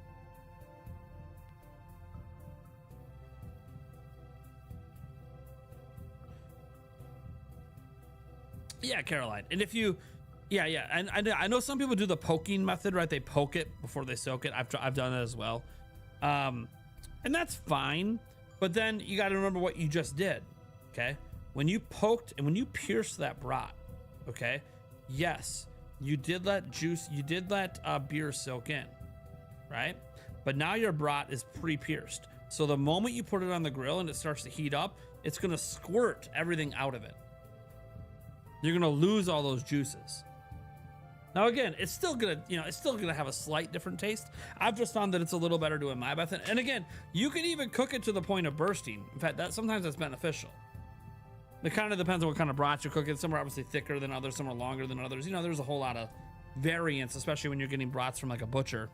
Yeah, Caroline. And if you, and I know some people do the poking method, right? They poke it before they soak it. I've done that as well. And that's fine. But then you got to remember what you just did, okay? When you poked and when you pierced that brat, okay? Yes, you did let beer soak in, right? But now your brat is pre-pierced. So the moment you put it on the grill and it starts to heat up, it's gonna squirt everything out of it. You're gonna lose all those juices. Now again, it's still gonna have a slight different taste. I've just found that it's a little better doing my method. And again, you can even cook it to the point of bursting. In fact, sometimes that's beneficial. It kind of depends on what kind of brats you're cooking. Some are obviously thicker than others, some are longer than others. There's a whole lot of variance, especially when you're getting brats from like a butcher.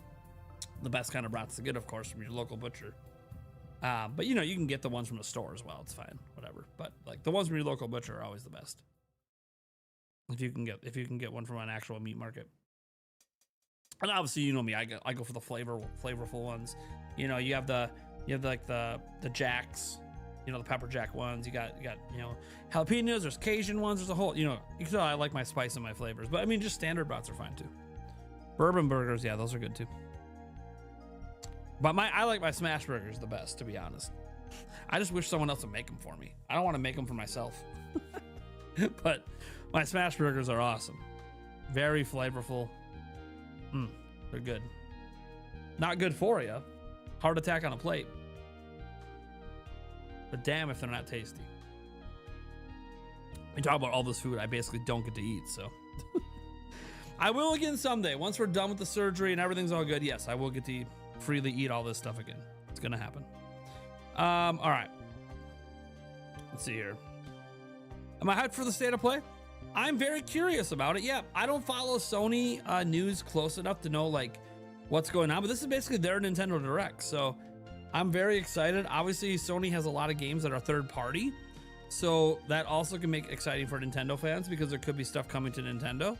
The best kind of brats to get, of course, from your local butcher. But you can get the ones from a store as well. It's fine, whatever. But like the ones from your local butcher are always the best. If you can get one from an actual meat market. And obviously, me, I go for the flavorful ones. You have the Jancs, you know, the pepper jack ones. You got you know, jalapenos. There's Cajun ones. There's a whole, you know, you can tell I like my spice and my flavors. But I mean, just standard brats are fine too. Bourbon burgers, yeah, those are good too. But I like my smash burgers the best, to be honest. I just wish someone else would make them for me. I don't want to make them for myself. But my smash burgers are awesome. Very flavorful. They're good. Not good for you. Heart attack on a plate. But damn if they're not tasty. We talk about all this food I basically don't get to eat, so. I will again someday. Once we're done with the surgery and everything's all good, yes, I will get to freely eat all this stuff again. It's gonna happen. All right. Let's see here. Am I hyped for the state of play? I'm very curious about it. Yeah, I don't follow Sony news close enough to know like what's going on, but this is basically their Nintendo Direct, so I'm very excited. Obviously, Sony has a lot of games that are third party, so that also can make it exciting for Nintendo fans because there could be stuff coming to Nintendo.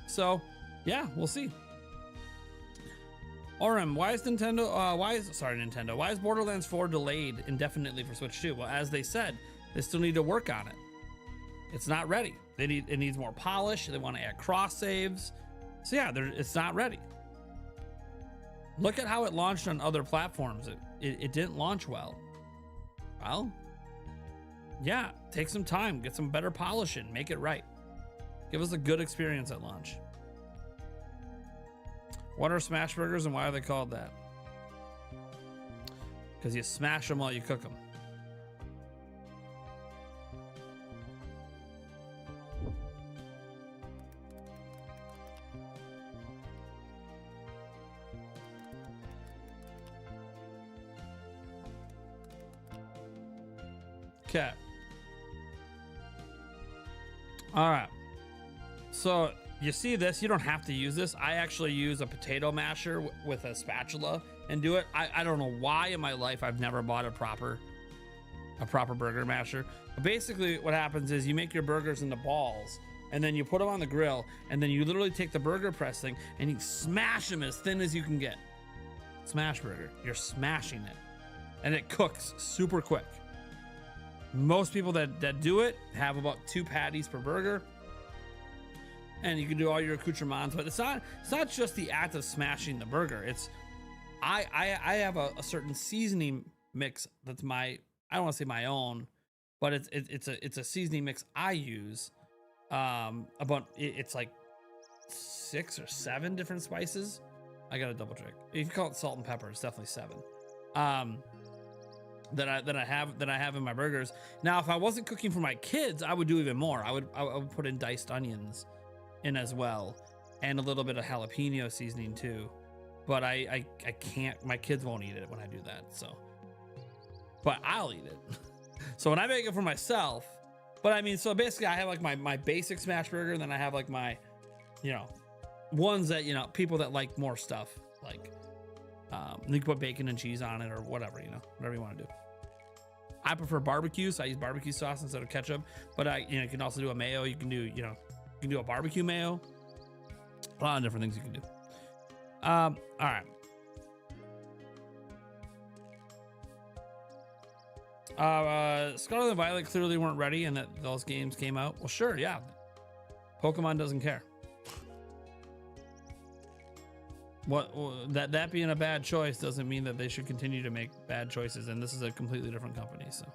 So yeah, we'll see. Orem, why is Nintendo, why is Borderlands 4 delayed indefinitely for Switch 2? Well, as they said, they still need to work on it. It's not ready. It needs more polish. They want to add cross saves. So yeah, it's not ready. Look at how it launched on other platforms. It didn't launch well. Well, yeah, take some time, get some better polish in, make it right. Give us a good experience at launch. What are smash burgers and why are they called that? Because you smash them while you cook them. Okay. All right. So you see this, you don't have to use this. I actually use a potato masher with a spatula and do it. I don't know why in my life I've never bought a proper burger masher. But basically what happens is you make your burgers into balls and then you put them on the grill and then you literally take the burger press thing and you smash them as thin as you can get. Smash burger, you're smashing it and it cooks super quick. Most people that do it have about 2 patties per burger. And you can do all your accoutrements, but it's not just the act of smashing the burger. It's I have a certain seasoning mix that's I don't want to say my own, but it's a seasoning mix I use. It's like 6 or 7 different spices. I gotta double check. If you call it salt and pepper, it's definitely 7. That I have in my burgers. Now, if I wasn't cooking for my kids, I would do even more. I would put in diced onions in as well, and a little bit of jalapeno seasoning too. But I can't. My kids won't eat it when I do that. So, but I'll eat it. So when I make it for myself, but I mean, so basically, I have like my basic smash burger, and then I have like my, you know, ones that, you know, people that like more stuff like. You can put bacon and cheese on it or whatever, you know, whatever you want to do. I prefer barbecue, so I use barbecue sauce instead of ketchup. But you can also do a mayo. You can do a barbecue mayo. A lot of different things you can do. All right. Scarlet and Violet clearly weren't ready, and that those games came out. Well, sure, yeah. Pokemon doesn't care. That being a bad choice doesn't mean that they should continue to make bad choices, and this is a completely different company. So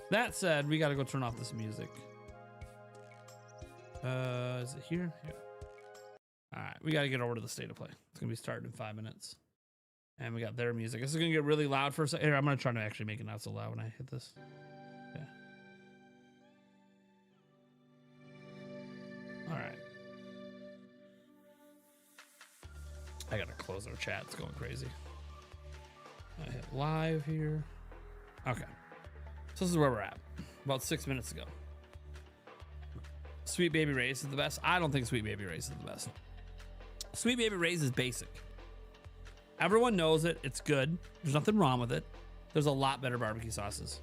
that said, we got to go turn off this music. Is it here? Yeah. All right, we got to get over to the state of play. It's gonna be starting in 5 minutes, and we got their music. This is gonna get really loud for a second. Here, I'm gonna try to actually make it not so loud when I hit this. Yeah. All right. I gotta close our chat. It's going crazy. I hit live here. Okay. So this is where we're at. About 6 minutes ago. Sweet Baby Ray's is the best. I don't think Sweet Baby Ray's is the best. Sweet Baby Ray's is basic. Everyone knows it. It's good. There's nothing wrong with it. There's a lot better barbecue sauces.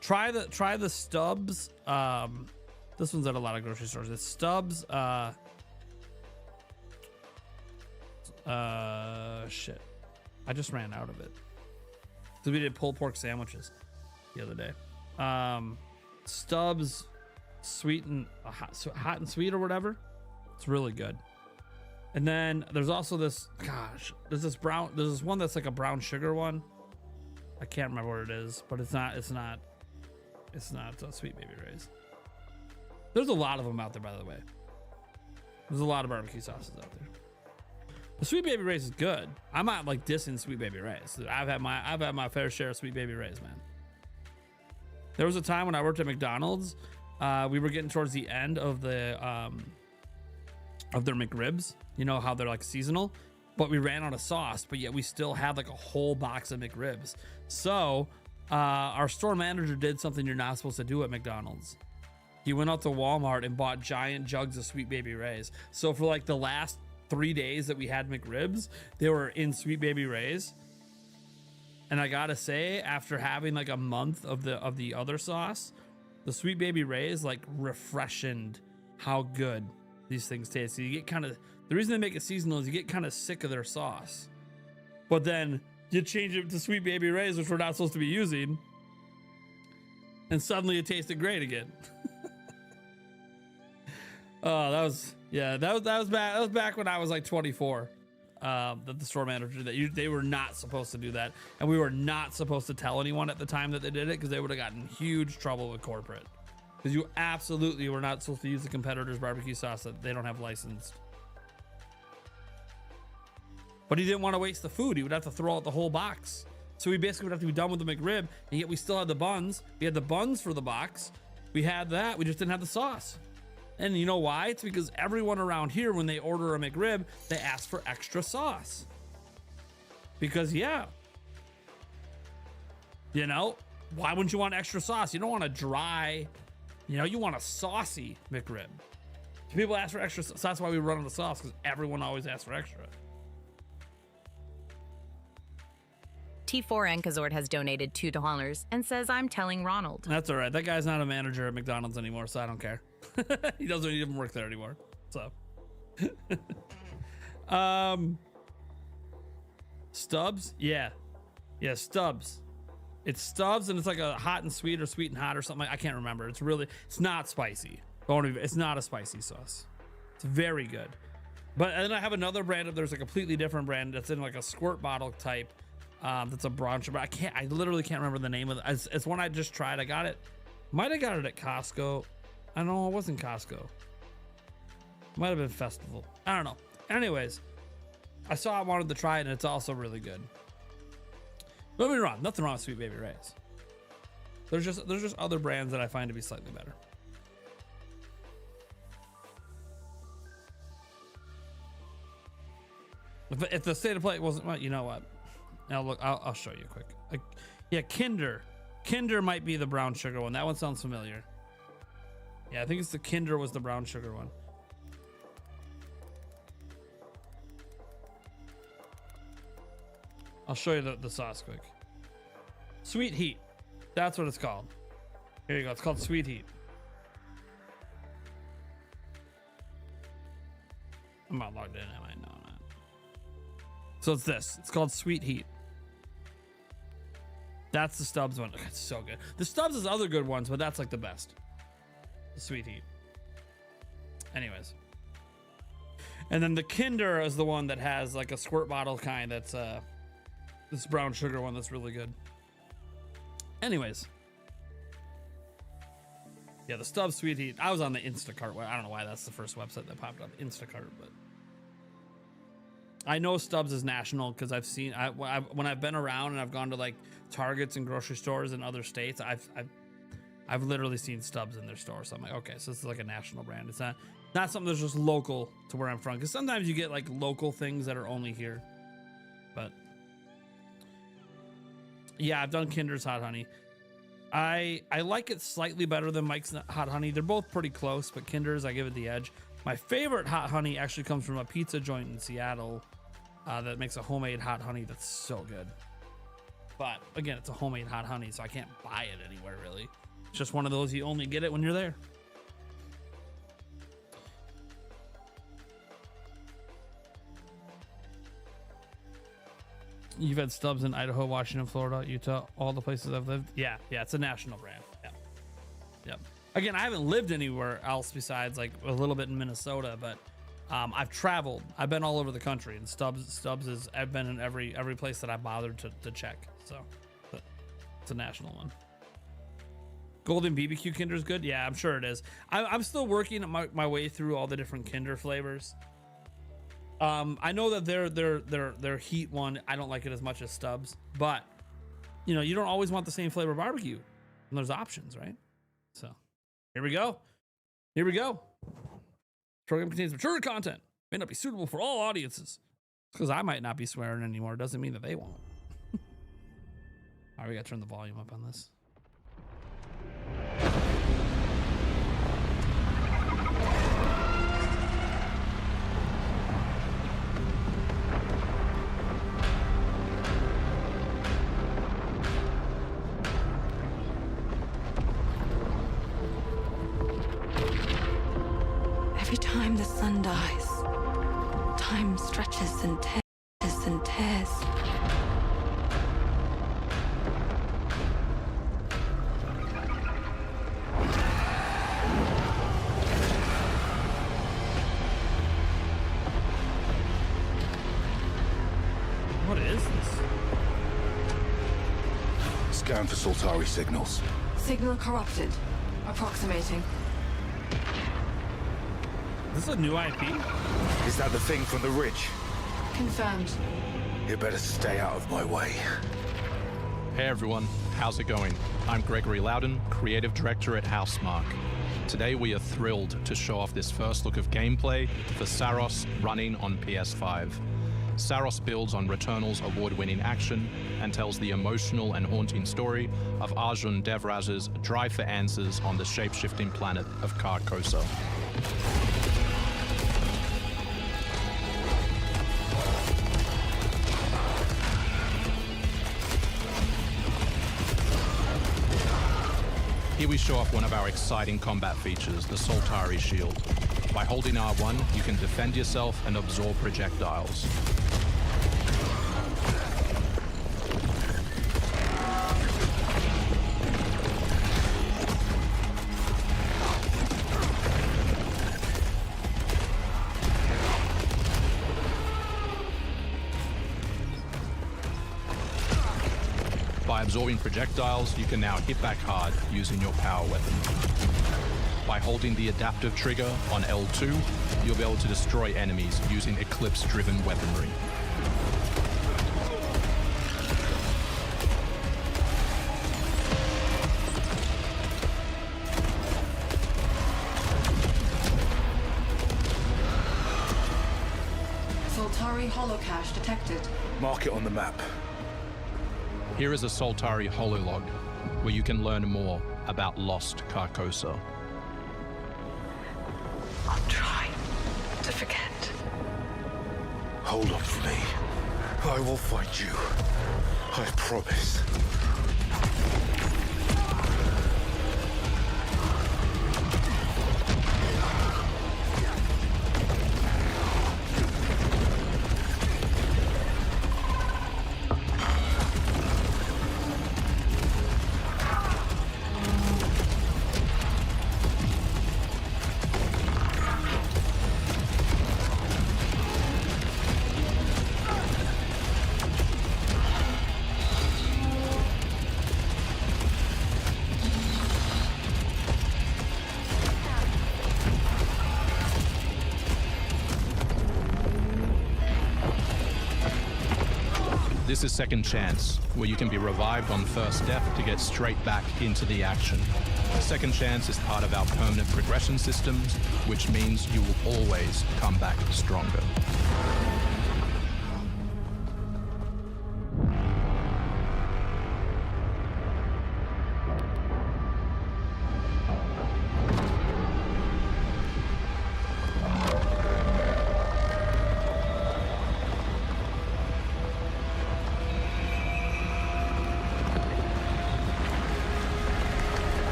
Try the Stubbs. This one's at a lot of grocery stores. It's Stubbs. Shit. I just ran out of it. Because we did pulled pork sandwiches. the other day. Stubbs sweet and hot and sweet or whatever. It's really good. And then there's also this, there's this one that's like a brown sugar one. I can't remember what it is, but it's not Sweet Baby Ray's. There's a lot of them out there, by the way. There's a lot of barbecue sauces out there. The Sweet Baby Ray's is good. I'm not like dissing Sweet Baby Ray's. I've had my fair share of Sweet Baby Ray's, man. There was a time when I worked at McDonald's, we were getting towards the end of their McRibs. You know how they're like seasonal, but we ran out of sauce, but yet we still had like a whole box of McRibs. So our store manager did something you're not supposed to do at McDonald's. He went out to Walmart and bought giant jugs of Sweet Baby Ray's. So for like the last 3 days that we had McRibs, they were in Sweet Baby Ray's. And I gotta say, after having like a month of the other sauce, the Sweet Baby Ray's like refreshed how good these things taste. So you get kind of, the reason they make it seasonal is you get kind of sick of their sauce. But then you change it to Sweet Baby Ray's, which we're not supposed to be using, and suddenly it tasted great again. Oh, that was back when I was like 24. That the store manager they were not supposed to do that, and we were not supposed to tell anyone at the time that they did it, because they would have gotten huge trouble with corporate. Because you absolutely were not supposed to use the competitor's barbecue sauce that they don't have licensed. But he didn't want to waste the food. He would have to throw out the whole box. So we basically would have to be done with the McRib, and yet we still had the buns. We had the buns for the box. We had that. We just didn't have the sauce. And you know why? It's because everyone around here, when they order a McRib, they ask for extra sauce. Because, yeah. You know, why wouldn't you want extra sauce? You don't want a dry, you want a saucy McRib. People ask for extra sauce. That's why we run out of sauce, because everyone always asks for extra.
T4 Enkazord has donated $2 and says, I'm telling Ronald.
That's all right. That guy's not a manager at McDonald's anymore, so I don't care. He doesn't even work there anymore. So. Stubbs? Yeah. Yeah, Stubbs. It's Stubbs, and it's like a hot and sweet or sweet and hot or something. I can't remember. It's not spicy. It's not a spicy sauce. It's very good. But and then I have another brand. There's a completely different brand that's in like a squirt bottle type. That's a brown sugar. I literally can't remember the name of it. It's one I just tried. I got it. Might have got it at Costco. I know it wasn't Costco. Might have been Festival. I don't know. Anyways, I saw I wanted to try it, and it's also really good. Don't get me wrong. Nothing wrong with Sweet Baby Ray's. There's just other brands that I find to be slightly better. If the state of play wasn't, well, you know what? Now look, I'll show you quick. Yeah, Kinder might be the brown sugar one. That one sounds familiar. Yeah, I think it's the Kinder was the brown sugar one. I'll show you the sauce quick. Sweet Heat. That's what it's called. Here you go. It's called Sweet Heat. I'm not logged in, am I? No, I'm not. So it's this. It's called Sweet Heat. That's the Stubbs one. It's so good. The Stubbs is other good ones, but that's like the best. The Sweet Heat. Anyways. And then the Kinder is the one that has like a squirt bottle kind that's this brown sugar one that's really good. Anyways. Yeah, the Stubbs Sweet Heat. I was on the Instacart. I don't know why that's the first website that popped up. Instacart, but I know Stubbs is national because I've seen when I've been around and I've gone to like Targets and grocery stores in other states. I've literally seen Stubbs in their store. So I'm like, okay, so this is like a national brand. It's not something that's just local to where I'm from. Because sometimes you get like local things that are only here. But yeah, I've done Kinder's Hot Honey. I like it slightly better than Mike's Hot Honey. They're both pretty close, but Kinder's, I give it the edge. My favorite hot honey actually comes from a pizza joint in Seattle that makes a homemade hot honey that's so good. But again, it's a homemade hot honey, so I can't buy it anywhere really. It's just one of those, you only get it when you're there. You've had Stubbs in Idaho, Washington, Florida, Utah, all the places I've lived. Yeah, it's a national brand. Yeah, yep. Again, I haven't lived anywhere else besides like a little bit in Minnesota, but I've traveled. I've been all over the country, and Stubbs is. I've been in every place that I bothered to check. So, but it's a national one. Golden BBQ Kinder is good. Yeah, I'm sure it is. I'm still working my way through all the different Kinder flavors. I know that their heat one, I don't like it as much as Stubbs, but you know, you don't always want the same flavor barbecue, and there's options, right? So here we go. Program contains mature content, may not be suitable for all audiences. Because I might not be swearing anymore doesn't mean that they won't. All right, we gotta turn the volume up on this.
Every time the sun dies, time stretches and tears and tears.
What is this?
Scan for Soltari signals.
Signal corrupted. Approximating.
This is a new IP?
Is that the thing from the ridge?
Confirmed.
You better stay out of my way.
Hey everyone, how's it going? I'm Gregory Loudon, Creative Director at Housemarque. Today we are thrilled to show off this first look of gameplay for Saros running on PS5. Saros builds on Returnal's award-winning action and tells the emotional and haunting story of Arjun Devraj's drive for answers on the shape-shifting planet of Carcosa. Here we show off one of our exciting combat features, the Soltari Shield. By holding R1, you can defend yourself and absorb projectiles. By absorbing projectiles, you can now hit back hard using your power weapon. By holding the adaptive trigger on L2, you'll be able to destroy enemies using Eclipse-driven weaponry.
Soltari holocache detected.
Mark it on the map.
Here is a Soltari hololog, where you can learn more about lost Carcosa.
I'll try to forget.
Hold on for me. I will find you. I promise.
This is Second Chance, where you can be revived on first death to get straight back into the action. Second Chance is part of our permanent progression systems, which means you will always come back stronger.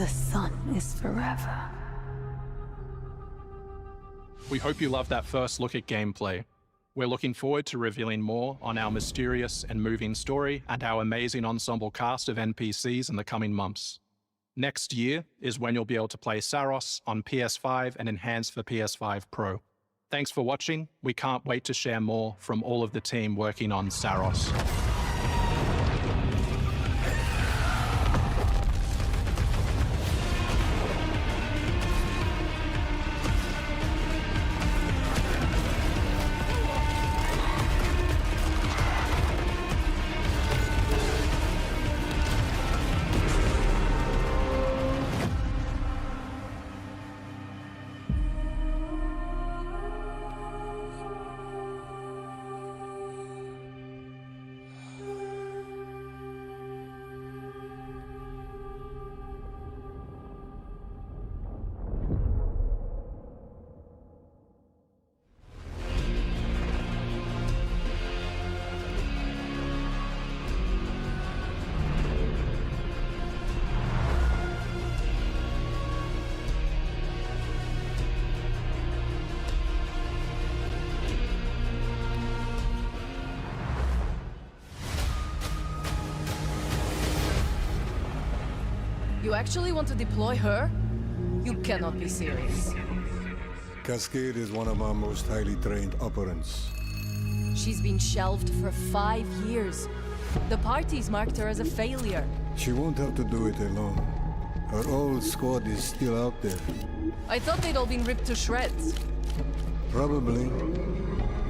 the sun is forever.
We hope you loved that first look at gameplay. We're looking forward to revealing more on our mysterious and moving story and our amazing ensemble cast of NPCs in the coming months. Next year is when you'll be able to play Saros on PS5 and enhanced for PS5 Pro. Thanks for watching. We can't wait to share more from all of the team working on Saros.
You actually want to deploy her? You cannot be serious.
Cascade is one of our most highly trained operants.
She's been shelved for 5 years. The parties marked her as a failure.
She won't have to do it alone. Her old squad is still out there.
I thought they'd all been ripped to shreds.
Probably.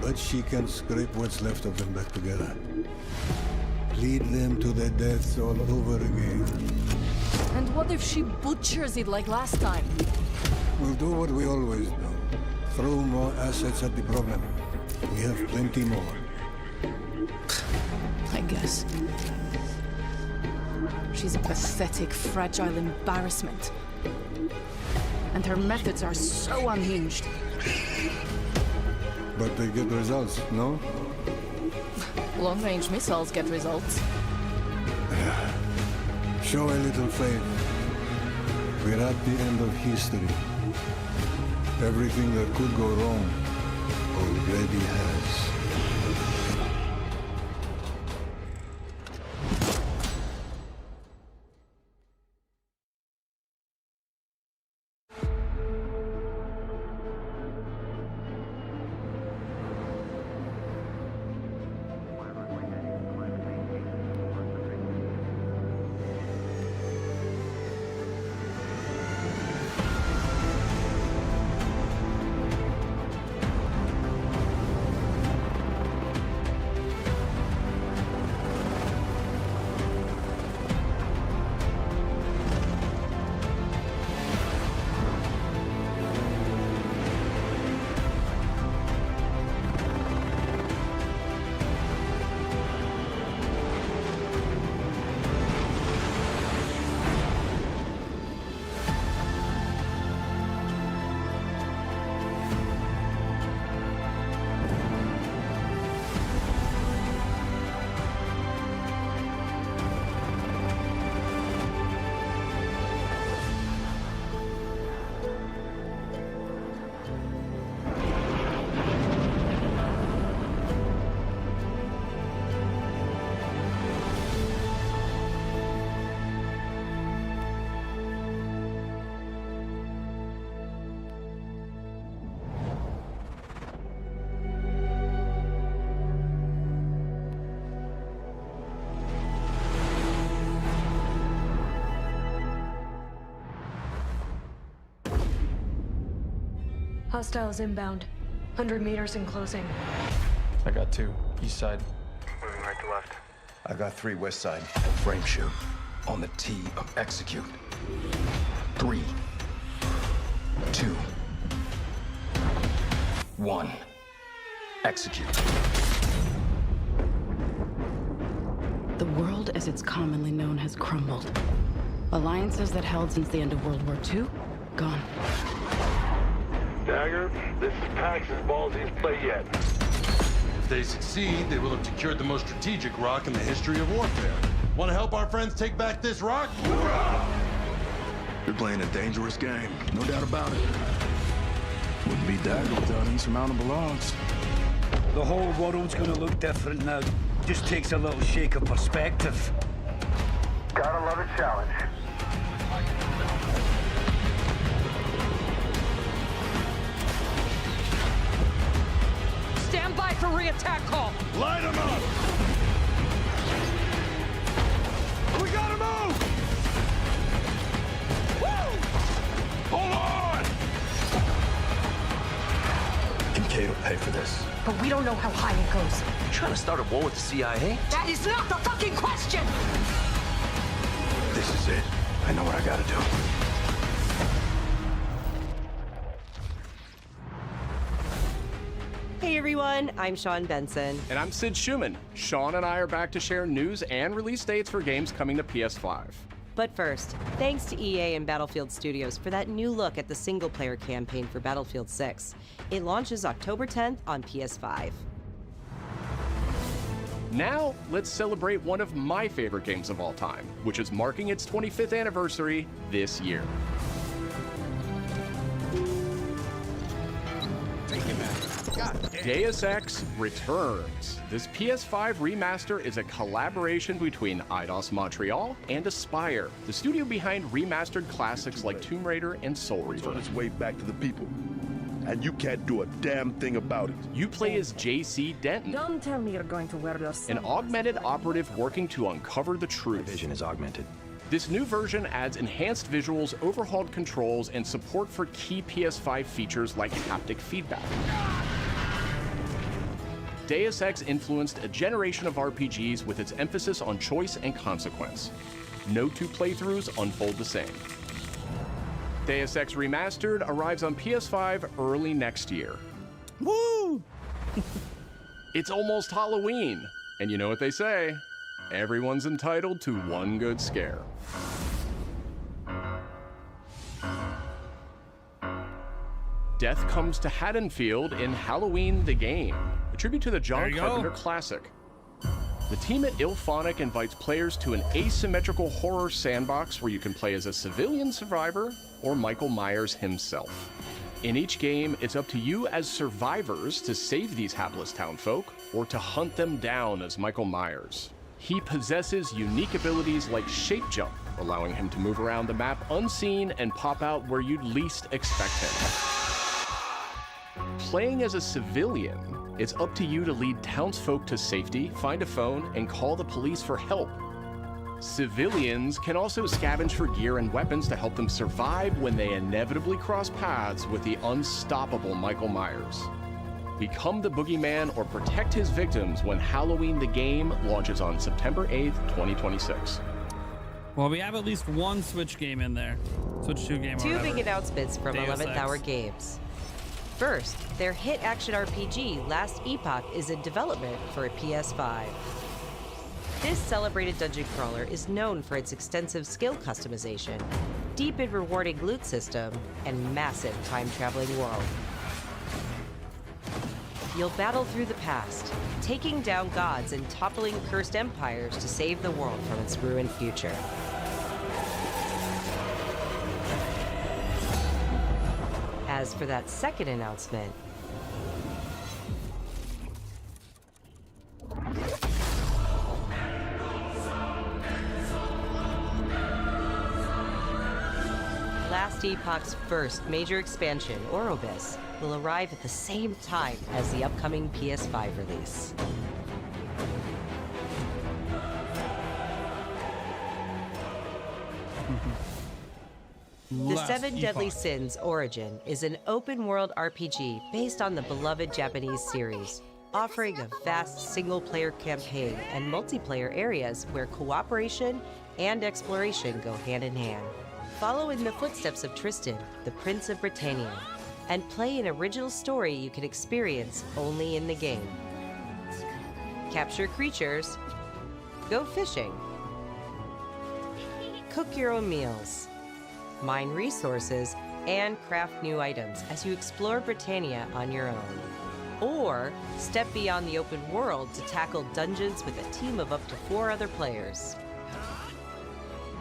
But she can scrape what's left of them back together. Lead them to their deaths all over again.
And what if she butchers it like last time?
We'll do what we always do. Throw more assets at the problem. We have plenty more.
I guess. She's a pathetic, fragile embarrassment. And her methods are so unhinged.
But they get results, no?
Long-range missiles get results.
Show a little faith. We're at the end of history. Everything that could go wrong already has.
Hostiles inbound. 100 meters in closing.
I got 2. East side.
Moving right to left.
I got 3 west side. Frame shoot. On the T of execute. 3, 2, 1. Execute.
The world as it's commonly known has crumbled. Alliances that held since the end of World War II, gone.
Dagger, this is Pax's ballsiest play yet.
If they succeed, they will have secured the most strategic rock in the history of warfare. Want to help our friends take back this rock? Hoorah!
You're playing a dangerous game, no doubt about it. Wouldn't be Dagger without insurmountable odds.
The whole world's gonna look different now. Just takes a little shake of perspective.
Gotta love a challenge.
Stand by for re-attack call.
Light him up! We gotta move! Woo! Hold on!
Kincaid will pay for this.
But we don't know how high it goes.
You trying to start a war with the CIA?
That is not the fucking question!
This is it. I know what I gotta do.
Hey everyone, I'm Sean Benson.
And I'm Sid Schumann. Sean and I are back to share news and release dates for games coming to PS5.
But first, thanks to EA and Battlefield Studios for that new look at the single-player campaign for Battlefield 6. It launches October 10th on PS5.
Now, let's celebrate one of my favorite games of all time, which is marking its 25th anniversary this year. Deus Ex returns. This PS5 remaster is a collaboration between Eidos Montreal and Aspyr, the studio behind remastered classics like Tomb Raider and Soul Reaver.
It's on its way back to the people, and you can't do a damn thing about it.
You play as J.C. Denton,
Don't tell me you're going to wear those.
an augmented operative working to uncover the truth.
Vision is augmented.
This new version adds enhanced visuals, overhauled controls, and support for key PS5 features like haptic feedback. Deus Ex influenced a generation of RPGs with its emphasis on choice and consequence. No two playthroughs unfold the same. Deus Ex Remastered arrives on PS5 early next year.
Woo!
It's almost Halloween, and you know what they say, everyone's entitled to one good scare. Death comes to Haddonfield in Halloween the Game, a tribute to the John Carpenter classic. The team at Ilphonic invites players to an asymmetrical horror sandbox where you can play as a civilian survivor or Michael Myers himself. In each game, it's up to you as survivors to save these hapless townfolk or to hunt them down as Michael Myers. He possesses unique abilities like shape jump, allowing him to move around the map unseen and pop out where you'd least expect him. Playing as a civilian, it's up to you to lead townsfolk to safety, find a phone, and call the police for help. Civilians can also scavenge for gear and weapons to help them survive when they inevitably cross paths with the unstoppable Michael Myers. Become the boogeyman or protect his victims when Halloween the Game launches on September 8th, 2026.
Well, we have at least one Switch game in there. Switch 2 game or
Two
whatever.
big announcements from
Deus
11th
Ex.
Hour Games. First, their hit action RPG, Last Epoch, is in development for a PS5. This celebrated dungeon crawler is known for its extensive skill customization, deep and rewarding loot system, and massive time-traveling world. You'll battle through the past, taking down gods and toppling cursed empires to save the world from its ruined future. As for that second announcement, Last Epoch's first major expansion, Orobis, will arrive at the same time as the upcoming PS5 release. The Seven Deadly Sins Origin is an open-world RPG based on the beloved Japanese series, offering a vast single-player campaign and multiplayer areas where cooperation and exploration go hand in hand. Follow in the footsteps of Tristan, the Prince of Britannia, and play an original story you can experience only in the game. Capture creatures, go fishing, cook your own meals, mine resources, and craft new items as you explore Britannia on your own. Or step beyond the open world to tackle dungeons with a team of up to 4 other players.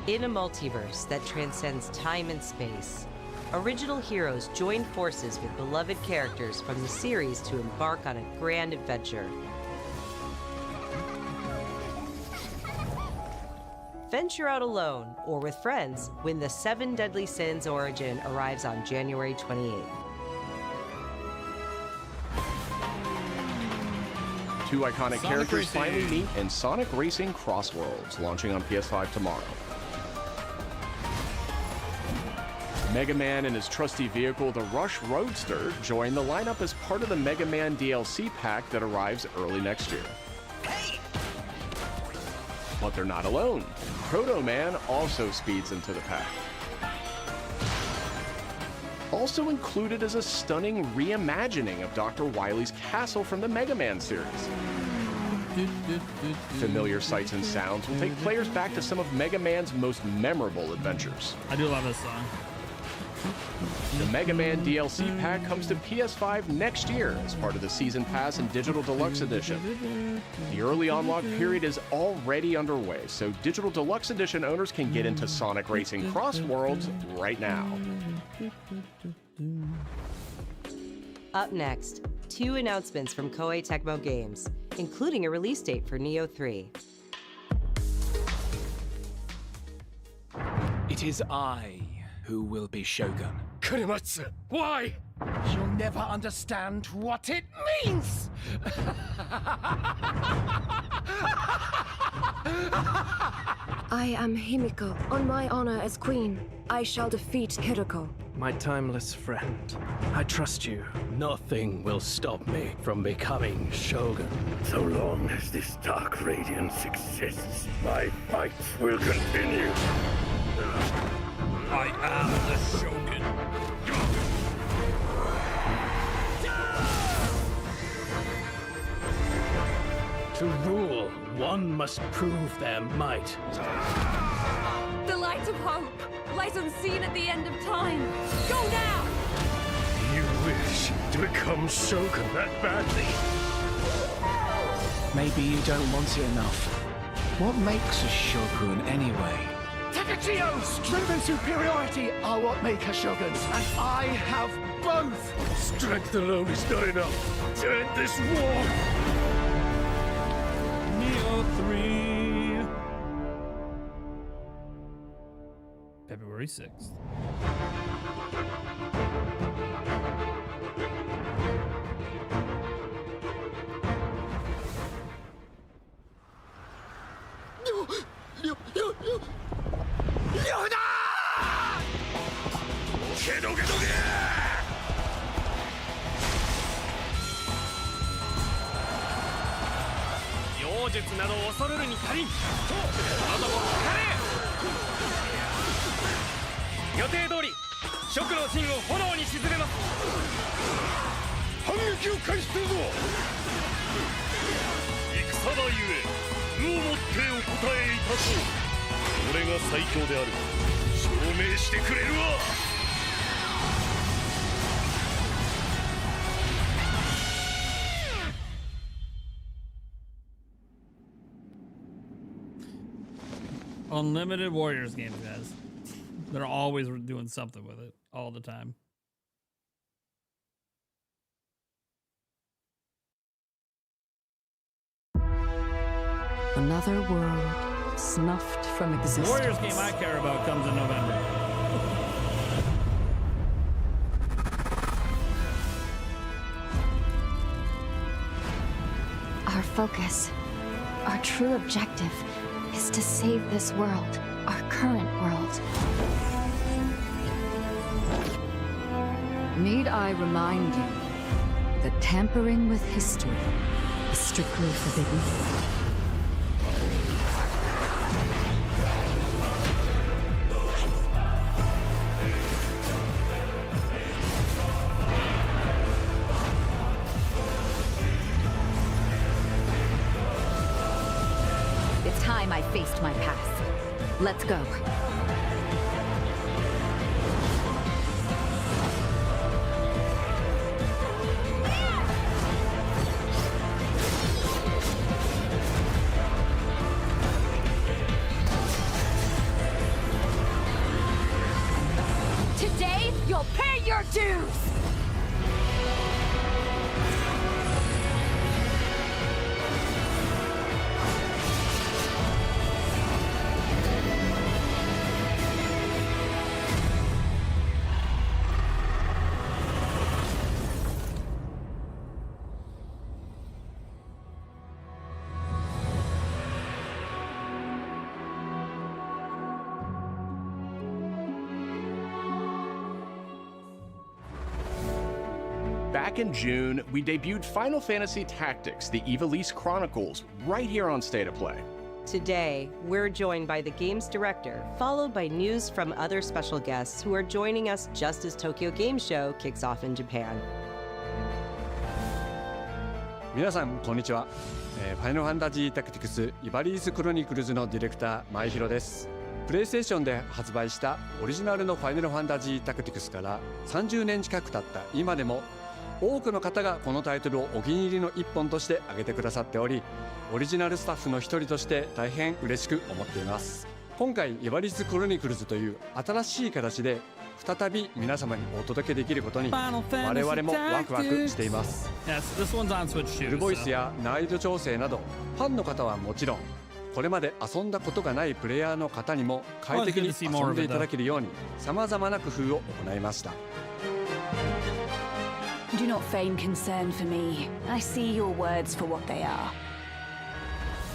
In a multiverse that transcends time and space, original heroes join forces with beloved characters from the series to embark on a grand adventure. Venture out alone or with friends when the 7 Deadly Sins Origin arrives on January 28th.
2 iconic characters
Racing.
finally meet in Sonic Racing Cross Worlds, launching on PS5 tomorrow. Mega Man and his trusty vehicle, the Rush Roadster, join the lineup as part of the Mega Man DLC pack that arrives early next year. But they're not alone. Proto Man also speeds into the pack. Also included is a stunning reimagining of Dr. Wily's castle from the Mega Man series. Familiar sights and sounds will take players back to some of Mega Man's most memorable adventures.
I do love this song.
The Mega Man DLC pack comes to PS5 next year as part of the Season Pass and Digital Deluxe Edition. The early unlock period is already underway, so Digital Deluxe Edition owners can get into Sonic Racing Cross Worlds right now.
Up next, 2 announcements from Koei Tecmo Games, including a release date for Neo 3.
It is I who will be Shogun.
Kurimatsu, why?
You'll never understand what it means!
I am Himiko. On my honor as queen, I shall defeat Kiriko.
My timeless friend, I trust you. Nothing will stop me from becoming Shogun.
So long as this dark radiance exists, my fight will continue.
I am the Shogun.
To rule, one must prove their might.
The light of hope lies unseen at the end of time. Go now!
You wish to become Shogun that badly?
Maybe you don't want it enough. What makes a Shogun anyway?
Takachio! Strength and superiority are what make a Shogun, and I have both!
Strength alone is not enough to end this war!
Neo 3. February 6th. Unlimited Warriors games, guys. They're always doing something with it all the time.
Another world snuffed from existence.
Warriors game I care about comes in November.
Our focus, our true objective, is to save this world, our current world.
Need I remind you that tampering with history is strictly forbidden?
It's time I faced my past. Let's go.
choose!
Back in June, we debuted Final Fantasy Tactics, the Ivalice Chronicles, right here on State of Play.
Today, we're joined by the game's director, followed by news from other special guests who are joining us just as Tokyo Game Show kicks off in Japan.
皆さんこんにちは。ファイナルファンタジータクティクスイバリースクロニクルズのディレクター前広です。プレイステーションで発売したオリジナルのファイナルファンタジータクティクスから30年近く経った今でも多くの方がこのタイトルをお気に入りの一本として挙げてくださっており、オリジナルスタッフの一人として大変嬉しく思っています。今回イバリスクロニクルズという新しい形で再び皆様にお届けできることに我々もワクワクしています。フルボイスや難易度調整などファンの方はもちろん、これまで遊んだことがないプレイヤーの方にも快適に遊んでいただけるように様々な工夫を行いました。
Do not feign concern for me. I see your words for what they are.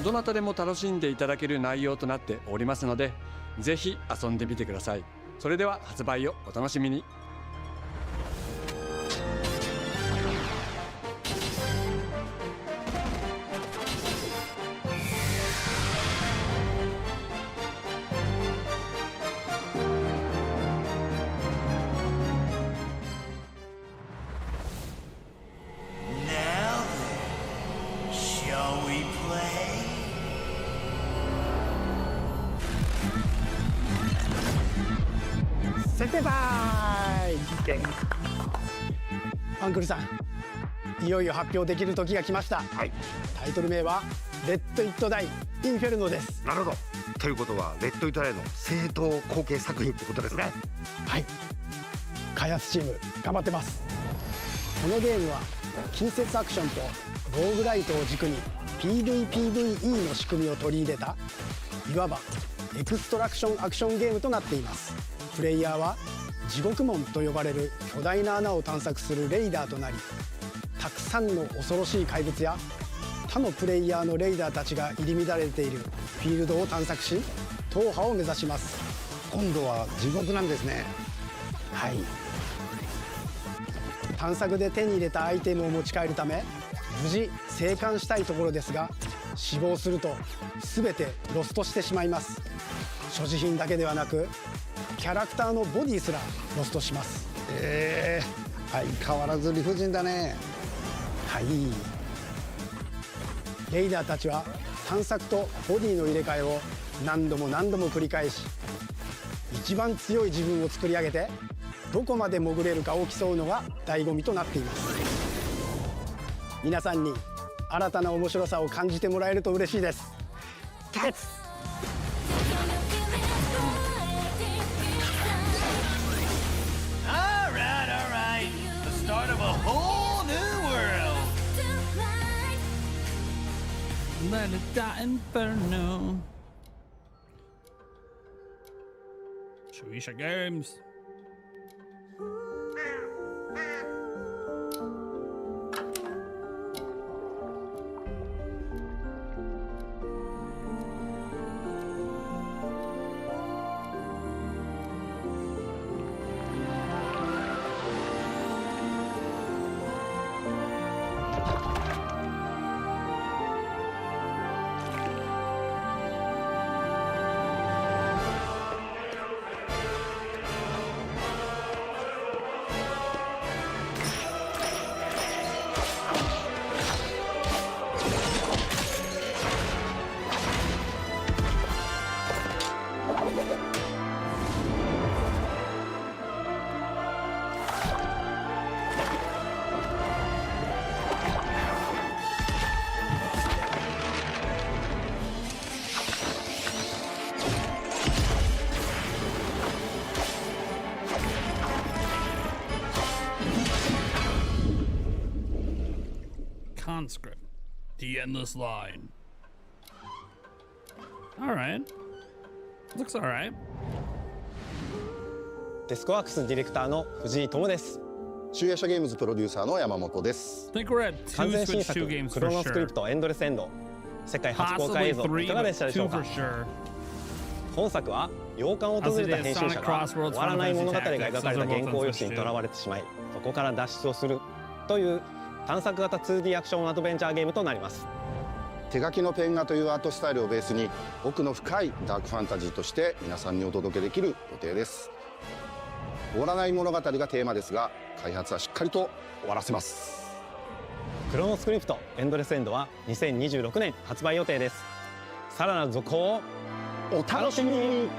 どなたでも楽しんでいただける内容となっておりますので、ぜひ遊んでみてください。それでは発売をお楽しみに。
アンクルさん、いよいよ発表できる時が来ました。はい。タイトル名はレッド・イット・ダイ・インフェルノです。
なるほど。ということはレッド・イット・ダイの正統後継作品ってことですね。
はい。開発チーム頑張ってます。このゲームは近接アクションとローグライトを軸に PVPVE の仕組みを取り入れたいわばエクストラクションアクションゲームとなっています。プレイヤーは地獄門と呼ばれる巨大な穴を探索するレイダーとなり、たくさんの恐ろしい怪物や他のプレイヤーのレイダーたちが入り乱れているフィールドを探索し、踏破を目指します。
今度は地獄なんですね。
はい。探索で手に入れたアイテムを持ち帰るため無事生還したいところですが、死亡すると全てロストしてしまいます。所持品だけではなくキャラクターのボディすらロストします。
相変わらず理不尽だね。
はい。レイダーたちは探索とボディの入れ替えを何度も何度も繰り返し、一番強い自分を作り上げてどこまで潜れるかを競うのが醍醐味となっています。皆さんに新たな面白さを感じてもらえると嬉しいです。キャッツ。
Start of a whole new world.
Let it die inferno. Shueisha Games. Conscript. The Endless Line. All right. Looks all right.
デスクワークスディレクターの藤井智です。
集英社ゲームズプロデューサーの山本です。
完全新作クロノスクリプトエンドレスエンド世界初公開映像いかがでしたでしょうか。本作は洋館を訪れた編集者が終わらない物語が描かれた原稿用紙にとらわれてしまいそこから脱出をするという探索型 2D アクションアドベンチャーゲームとなります。
手書きのペン画というアートスタイルをベースに奥の深いダークファンタジーとして皆さんにお届けできる予定です。終わらない物語がテーマですが開発はしっかりと終わらせます。
クロノスクリプトエンドレスエンドは2026年発売予定です。さらなる続報をお楽しみに。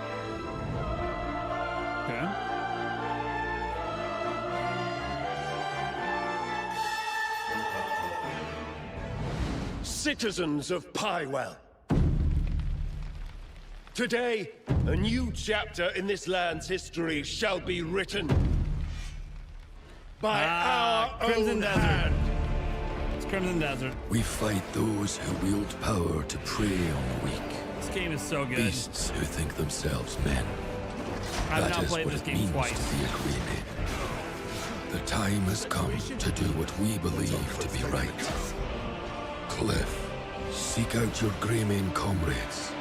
Citizens of Pywell. Today, a new chapter in this land's history shall be written by our
Crimson
own
Desert.
hand.
It's Crimson Desert.
We fight those who wield power to prey on the weak.
This game is so good.
Beasts who think themselves men.
I've
That
now
is
played
what
this
it
game
means
twice.
to be a Green. The time has come to do what we believe to be right. Cliff, seek out your Greymane comrades.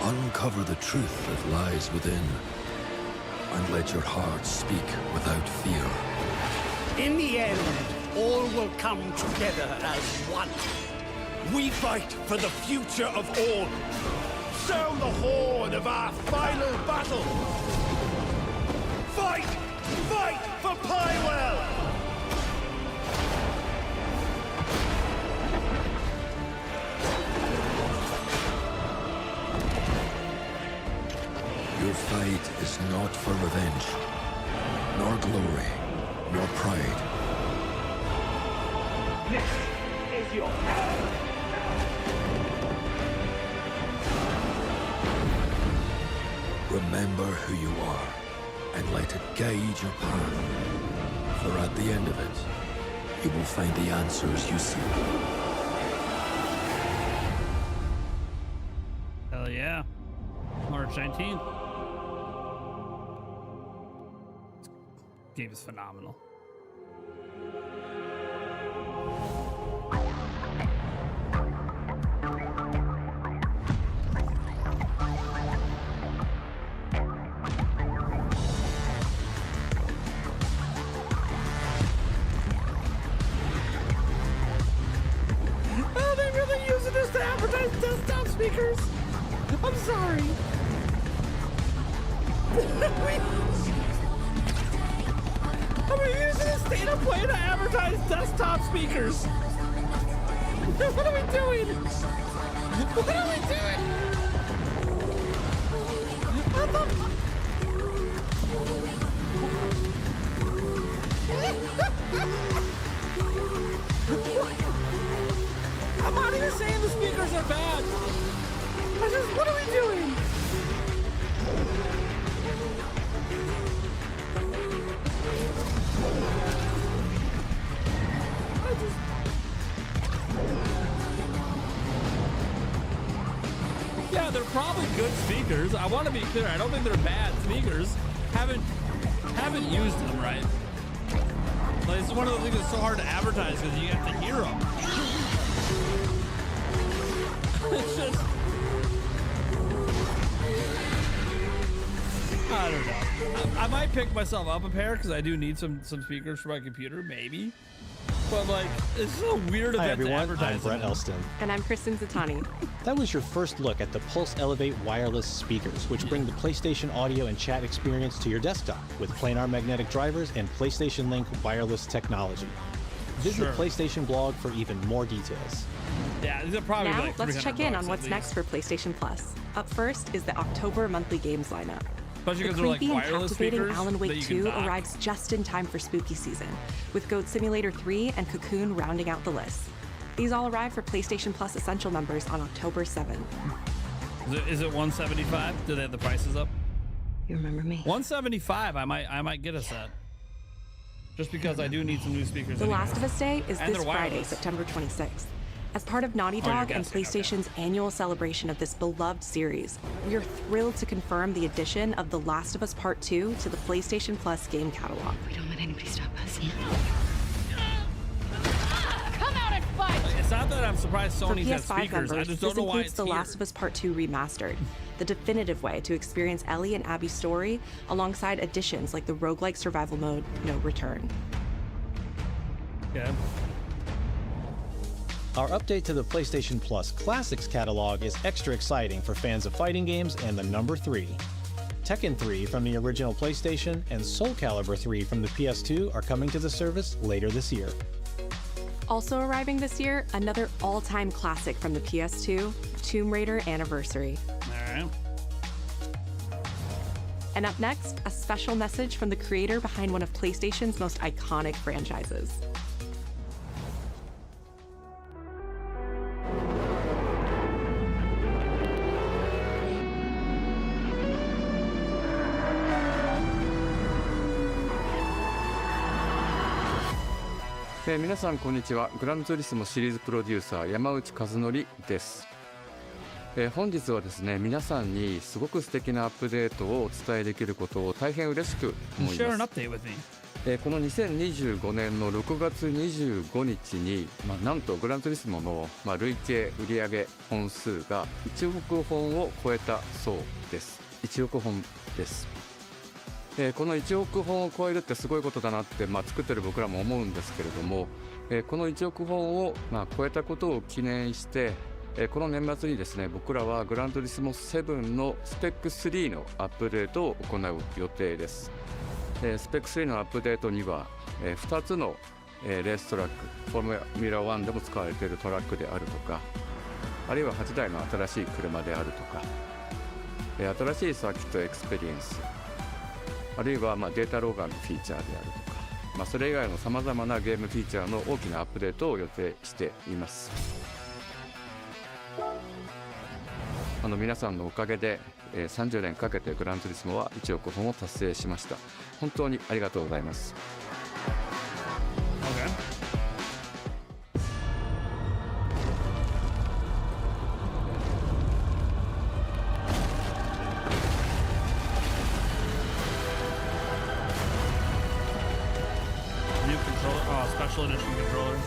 Uncover the truth that lies within. And let your heart speak without fear.
In the end, all will come together as one.
We fight for the future of all. Sound the horn of our final battle. Fight! Fight for Pywell!
Your fight is not for revenge, nor glory, nor pride.
This is your power.
Remember who you are, and let it guide your path. For at the end of it, you will find the answers you seek.
Hell yeah. March 19th. This game is phenomenal.
Oh, they really using this to advertise desktop speakers? I'm sorry. Are we using this state of play to advertise desktop speakers? What are we doing? What are we doing? What the I'm not even saying the speakers are bad. What are we doing?
Yeah, they're probably good speakers. I want to be clear. I don't think they're bad speakers. Haven't used them, right? Like, it's one of those things that's so hard to advertise because you have to hear them. It's just, I don't know. I might pick myself up a pair because I do need some speakers for my computer, maybe. But like, it's so weird.
Hi
event
everyone,
to advertise
I'm Brett
them.
Elston.
And I'm Kristen Zatani.
That was your first look at the Pulse Elevate wireless speakers, which bring the PlayStation audio and chat experience to your desktop with planar magnetic drivers and PlayStation Link wireless technology. Visit
Sure.
PlayStation blog for even more details.
Yeah, these are probably
Now,
like
let's check in on
$300
what's
at
next for PlayStation Plus. Up first is the October monthly games lineup.
Especially
The
'cause they're, like,
creepy and
wireless
captivating
speakers
Alan
that
Wake
you can
2
dock.
arrives just in time for spooky season, with Goat Simulator 3 and Cocoon rounding out the list. These all arrive for PlayStation Plus Essential members on October 7th.
Is it $175? Do they have the prices up?
You remember me?
$175. I might get us that. just because I do need some new speakers.
The
anyways.
Last of Us Day is
And
this
they're
Friday,
wireless.
September 26th. As part of Naughty
Oh, you're
Dog and
guessing, okay.
PlayStation's annual celebration of this beloved series, we are thrilled to confirm the addition of The Last of Us Part 2 to the PlayStation Plus game catalog.
We don't let anybody stop us.
Come out and fight!
It's not that I'm surprised
For
Sony's had
PS5
speakers. I
members,
just
this
don't know why
includes
it's
The
here.
Last of Us Part 2 Remastered, the definitive way to experience Ellie and Abby's story, alongside additions like the roguelike survival mode, No Return.
Yeah.
Our update to the PlayStation Plus Classics catalog is extra exciting for fans of fighting games and the number 3. Tekken 3 from the original PlayStation and Soul Calibur 3 from the PS2 are coming to the service later this year.
Also arriving this year, another all-time classic from the PS2, Tomb Raider Anniversary.
All right.
And up next, a special message from the creator behind one of PlayStation's most iconic franchises.
皆さんこんにちは。グランツーリスモシリーズプロデューサー山内和則です。本日はですね、皆さんにすごく素敵なアップデートをお伝えできることを大変嬉しく思い
Share an
ます。
update with me.
この2025年の6月25日に、なんとグランツーリスモの、累計売上本数が1億本を超えたそうです。1億本です。この1億本を超えるってすごいことだなって、作ってる僕らも思うんですけれども、この1億本を、超えたことを記念して、この年末にですね、僕らはグラントリスモ7のスペック3のアップデートを行う予定です。スペック3のアップデートには、2つの、レーストラック、フォーミュラ1でも使われているトラックであるとか、あるいは8台の新しい車であるとか、新しいサーキットエクスペリエンス、あるいはデータローガンのフィーチャーであるとか、それ以外のさまざまなゲームフィーチャーの大きなアップデートを予定しています。皆さんのおかげで、30年かけてグランツーリスモは1億本を達成しました。本当にありがとうございます。
New controller, special edition controller.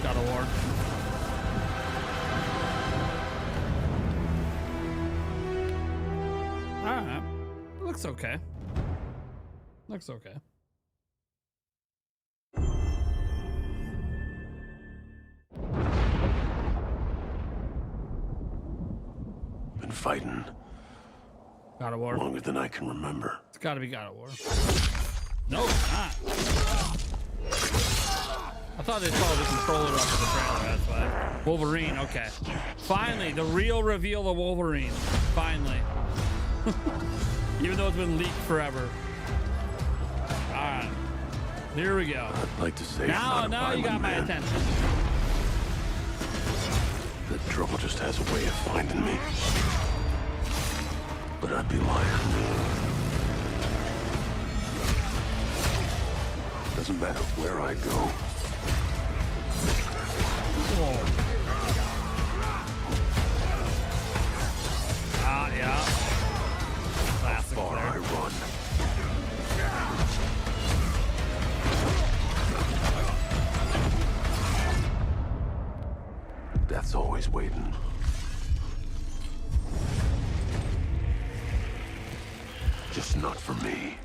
God of War. Alright. Looks okay. Looks okay.
Been fighting
God of War.
longer than I can remember.
It's gotta be God of War. No, it's not. I thought they followed the controller up with the trailer, that's why. Wolverine, okay. Finally, the real reveal of Wolverine. Finally. Even though it's been leaked forever. Alright. Here we go.
I'd like to say
now you got my attention.
The trouble just has a way of finding me. But I'd be lying. Doesn't matter where I go.
Yeah. Classic
How far I run. Death's always waiting. Just not for me.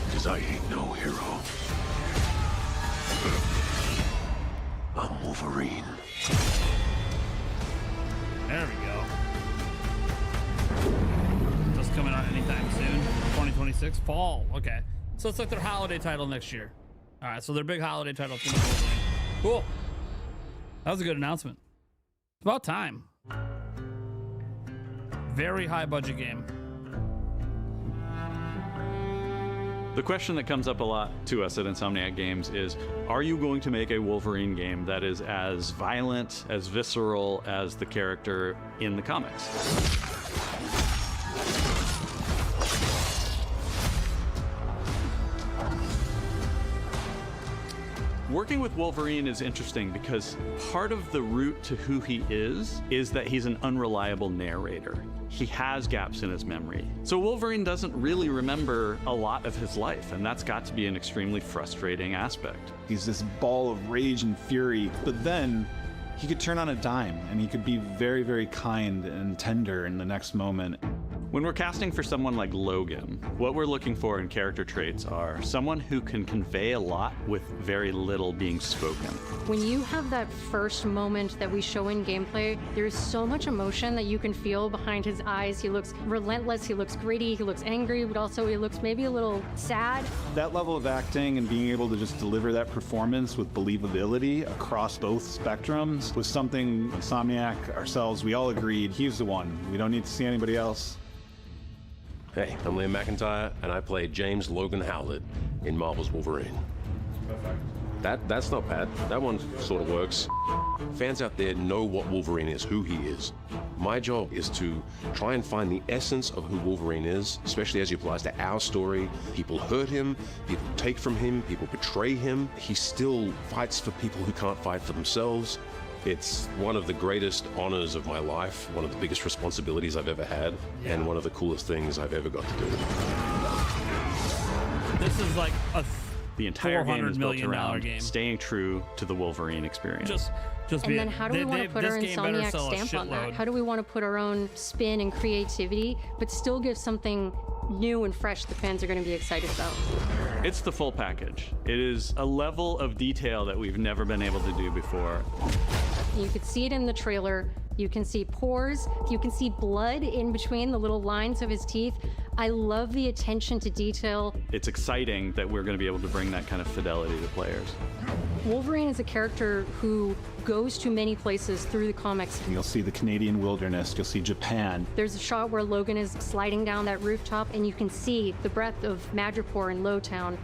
Because I ain't no hero. I'm Wolverine.
There we go. Just coming out anytime soon. 2026 fall. Okay. So it's like their holiday title next year. All right. So their big holiday title is going to be Wolverine. Cool. That was a good announcement. It's about time. Very high budget game.
The question that comes up a lot to us at Insomniac Games is, are you going to make a Wolverine game that is as violent, as visceral as the character in the comics? Working with Wolverine is interesting because part of the route to who he is that he's an unreliable narrator. He has gaps in his memory. So Wolverine doesn't really remember a lot of his life, and that's got to be an extremely frustrating aspect.
He's this ball of rage and fury, but then he could turn on a dime, and he could be very, very kind and tender in the next moment.
When we're casting for someone like Logan, what we're looking for in character traits are someone who can convey a lot with very little being spoken.
When you have that first moment that we show in gameplay, there's so much emotion that you can feel behind his eyes. He looks relentless, he looks gritty, he looks angry, but also he looks maybe a little sad.
That level of acting and being able to just deliver that performance with believability across both spectrums was something Insomniac, ourselves, we all agreed he's the one. We don't need to see anybody else.
Hey, I'm Liam McIntyre, and I play James Logan Howlett in Marvel's Wolverine. That's not bad. That one sort of works. Fans out there know what Wolverine is, who he is. My job is to try and find the essence of who Wolverine is, especially as he applies to our story. People hurt him, people take from him, people betray him. He still fights for people who can't fight for themselves. It's one of the greatest honors of my life, one of the biggest responsibilities I've ever had, and one of the coolest things I've ever got to do.
This is like
the entire game is built
$400
around
million game.
staying true to the Wolverine experience.
And then how do we want to put our Insomniac stamp on that? How do we want to put our own spin and creativity, but still give something new and fresh the fans are going to be excited about?
It's the full package. It is a level of detail that we've never been able to do before.
You could see it in the trailer. You can see pores. You can see blood in between the little lines of his teeth. I love the attention to detail.
It's exciting that we're going to be able to bring that kind of fidelity to players.
Wolverine is a character who goes to many places through the comics.
You'll see the Canadian wilderness, you'll see Japan.
There's a shot where Logan is sliding down that rooftop, and you can see the breadth of Madripoor and Lowtown.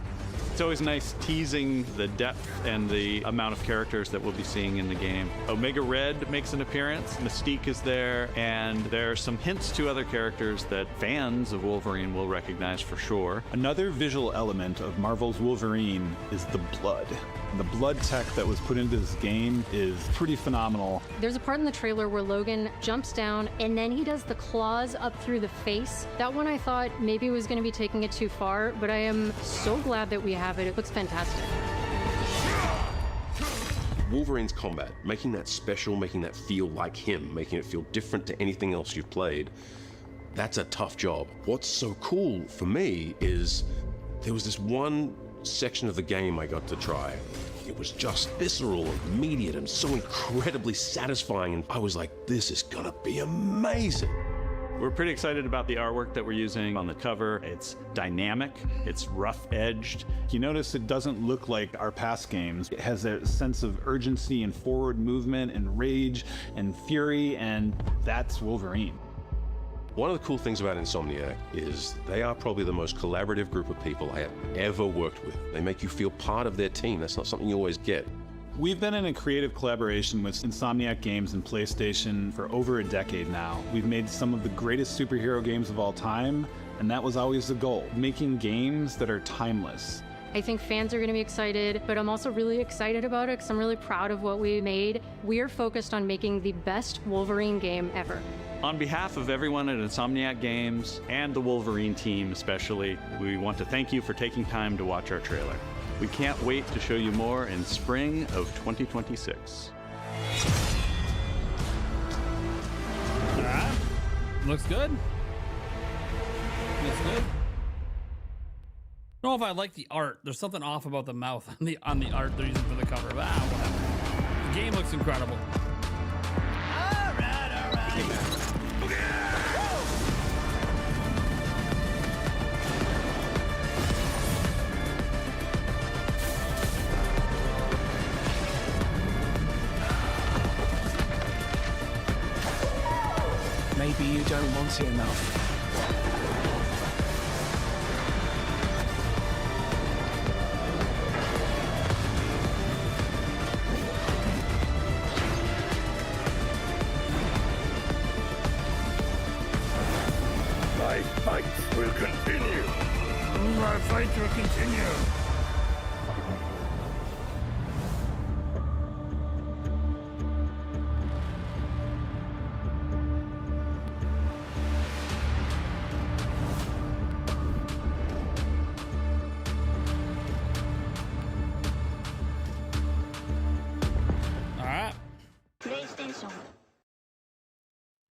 It's always nice teasing the depth and the amount of characters that we'll be seeing in the game. Omega Red makes an appearance, Mystique is there, and there are some hints to other characters that fans of Wolverine will recognize for sure.
Another visual element of Marvel's Wolverine is the blood. The blood tech that was put into this game is pretty phenomenal.
There's a part in the trailer where Logan jumps down and then he does the claws up through the face. That one I thought maybe was going to be taking it too far, but I am so glad that we have it. It looks fantastic.
Wolverine's combat, making that special, making that feel like him, making it feel different to anything else you've played, that's a tough job. What's so cool for me is there was this one section of the game I got to try. It was just visceral and immediate and so incredibly satisfying, and I was like, this is gonna be amazing.
We're pretty excited about the artwork that we're using on the cover. It's dynamic, it's rough-edged.
You notice it doesn't look like our past games. It has a sense of urgency and forward movement and rage and fury, and that's Wolverine.
One of the cool things about Insomniac is they are probably the most collaborative group of people I have ever worked with. They make you feel part of their team. That's not something you always get.
We've been in a creative collaboration with Insomniac Games and PlayStation for over a decade now. We've made some of the greatest superhero games of all time, and that was always the goal, making games that are timeless.
I think fans are going to be excited, but I'm also really excited about it because I'm really proud of what we made. We're focused on making the best Wolverine game ever.
On behalf of everyone at Insomniac Games and the Wolverine team especially, we want to thank you for taking time to watch our trailer. We can't wait to show you more in spring of 2026.
All right. Looks good. Looks good. I don't know if I like the art. There's something off about the mouth on the art they're using for the cover. Whatever. The game looks incredible.
All right.
Maybe you don't want it enough.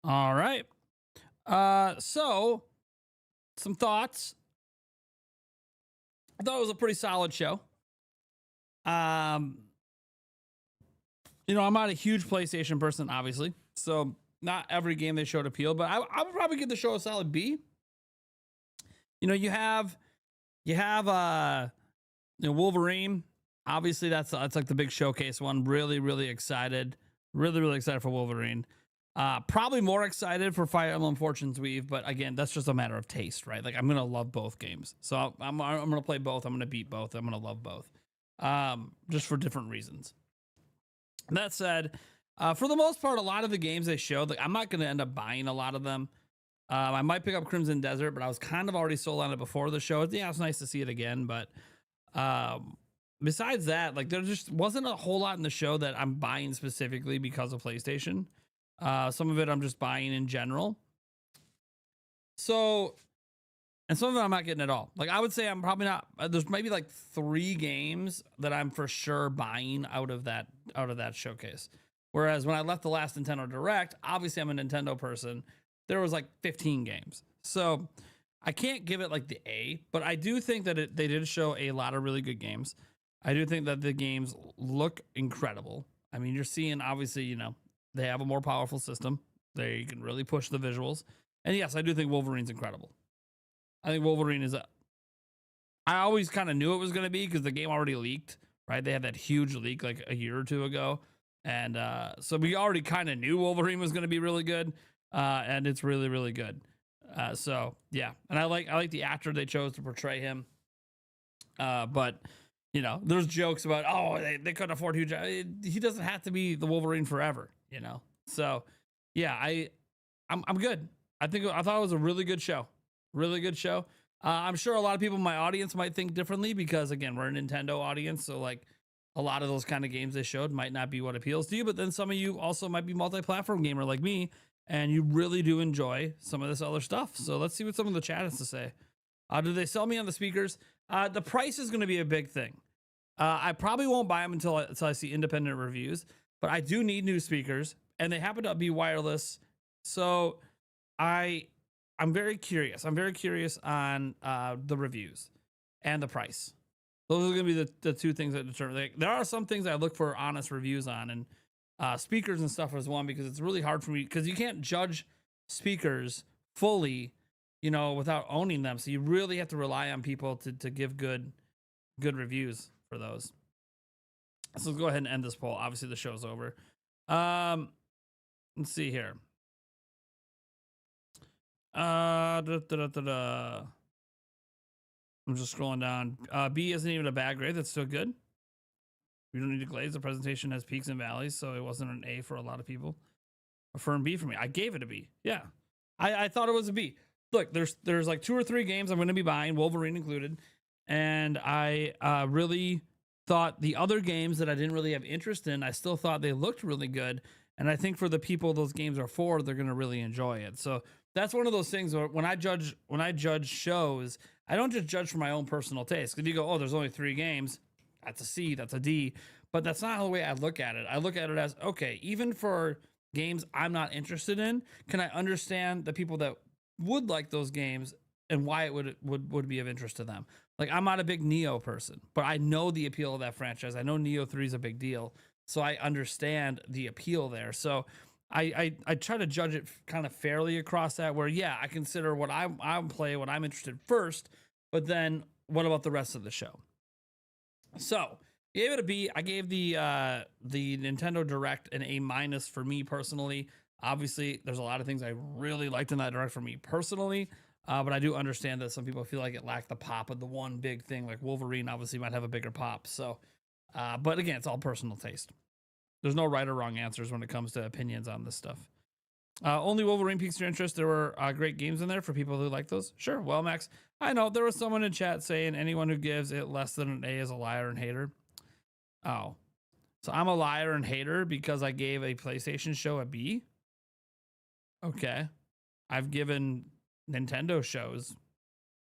All right. So some thoughts. I thought it was a pretty solid show. You know, I'm not a huge PlayStation person, obviously, so not every game they showed appealed, but I would probably give the show a solid B. You know, you have Wolverine. Obviously, that's like the big showcase one. Really excited. Really excited for Wolverine. Probably more excited for Fire Emblem Fortune's Weave, but again, that's just a matter of taste, right? Like, I'm gonna love both games, so I'm gonna play both. I'm gonna beat both. I'm gonna love both, just for different reasons. That said, for the most part, a lot of the games they showed, like, I'm not gonna end up buying a lot of them. I might pick up Crimson Desert, but I was kind of already sold on it before the show. Yeah, it's nice to see it again, but besides that, like, there just wasn't a whole lot in the show that I'm buying specifically because of PlayStation. Some of it I'm just buying in general. So, and some of it I'm not getting at all. Like, I would say I'm probably not, there's maybe like 3 games that I'm for sure buying out of that showcase. Whereas when I left the last Nintendo Direct, obviously I'm a Nintendo person. There was like 15 games. So I can't give it like the A, but I do think that they did show a lot of really good games. I do think that the games look incredible. I mean, you're seeing, obviously, you know, they have a more powerful system. They can really push the visuals. And yes, I do think Wolverine's incredible. I think Wolverine is I always kind of knew it was going to be because the game already leaked, right? They had that huge leak like a year or two ago. And so we already kind of knew Wolverine was going to be really good. And it's really good. So yeah. And I like the actor they chose to portray him. But you know, there's jokes about, oh, they couldn't afford huge. He doesn't have to be the Wolverine forever, you know? So yeah, I'm good. I thought it was a really good show. Really good show. I'm sure a lot of people in my audience might think differently because, again, we're a Nintendo audience. So like a lot of those kind of games they showed might not be what appeals to you. But then some of you also might be multi-platform gamer like me, and you really do enjoy some of this other stuff. So let's see what some of the chat has to say. Do they sell me on the speakers? The price is going to be a big thing. I probably won't buy them until I see independent reviews, but I do need new speakers, and they happen to be wireless. So I'm very curious. I'm very curious on the reviews and the price. Those are going to be the 2 things that determine. Like, there are some things I look for honest reviews on, and speakers and stuff is one, because it's really hard for me, because you can't judge speakers fully, you know, without owning them. So you really have to rely on people to give good reviews for those. So let's go ahead and end this poll. Obviously the show's over. Let's see here. I'm just scrolling down. B isn't even a bad grade. That's still good. We don't need to glaze. The presentation has peaks and valleys, so it wasn't an A for a lot of people. A firm B for me. I gave it a B. Yeah, I thought it was a B. Look, there's like 2 or 3 games I'm going to be buying, Wolverine included, and I really thought the other games that I didn't really have interest in, I still thought they looked really good, and I think for the people those games are for, they're going to really enjoy it. So that's one of those things where when I judge shows, I don't just judge for my own personal taste. Because you go, oh, there's only 3 games, that's a C, that's a D. But that's not the way I look at it. I look at it as, okay, even for games I'm not interested in, can I understand the people that would like those games and why it would be of interest to them? Like, I'm not a big Neo person, but I know the appeal of that franchise. I know Neo 3 is a big deal, so I understand the appeal there. So I try to judge it kind of fairly across that, where, yeah, I consider what I'm playing, what I'm interested in first, but then what about the rest of the show? So I gave it a B. I gave the Nintendo Direct an A- for me personally. Obviously, there's a lot of things I really liked in that Direct for me personally, but I do understand that some people feel like it lacked the pop of the one big thing. Like Wolverine obviously might have a bigger pop. So, but again, it's all personal taste. There's no right or wrong answers when it comes to opinions on this stuff. Only Wolverine piques your interest. There were great games in there for people who like those. Sure. Well, Max, I know there was someone in chat saying anyone who gives it less than an A is a liar and hater. Oh, so I'm a liar and hater because I gave a PlayStation show a B. Okay. I've given Nintendo shows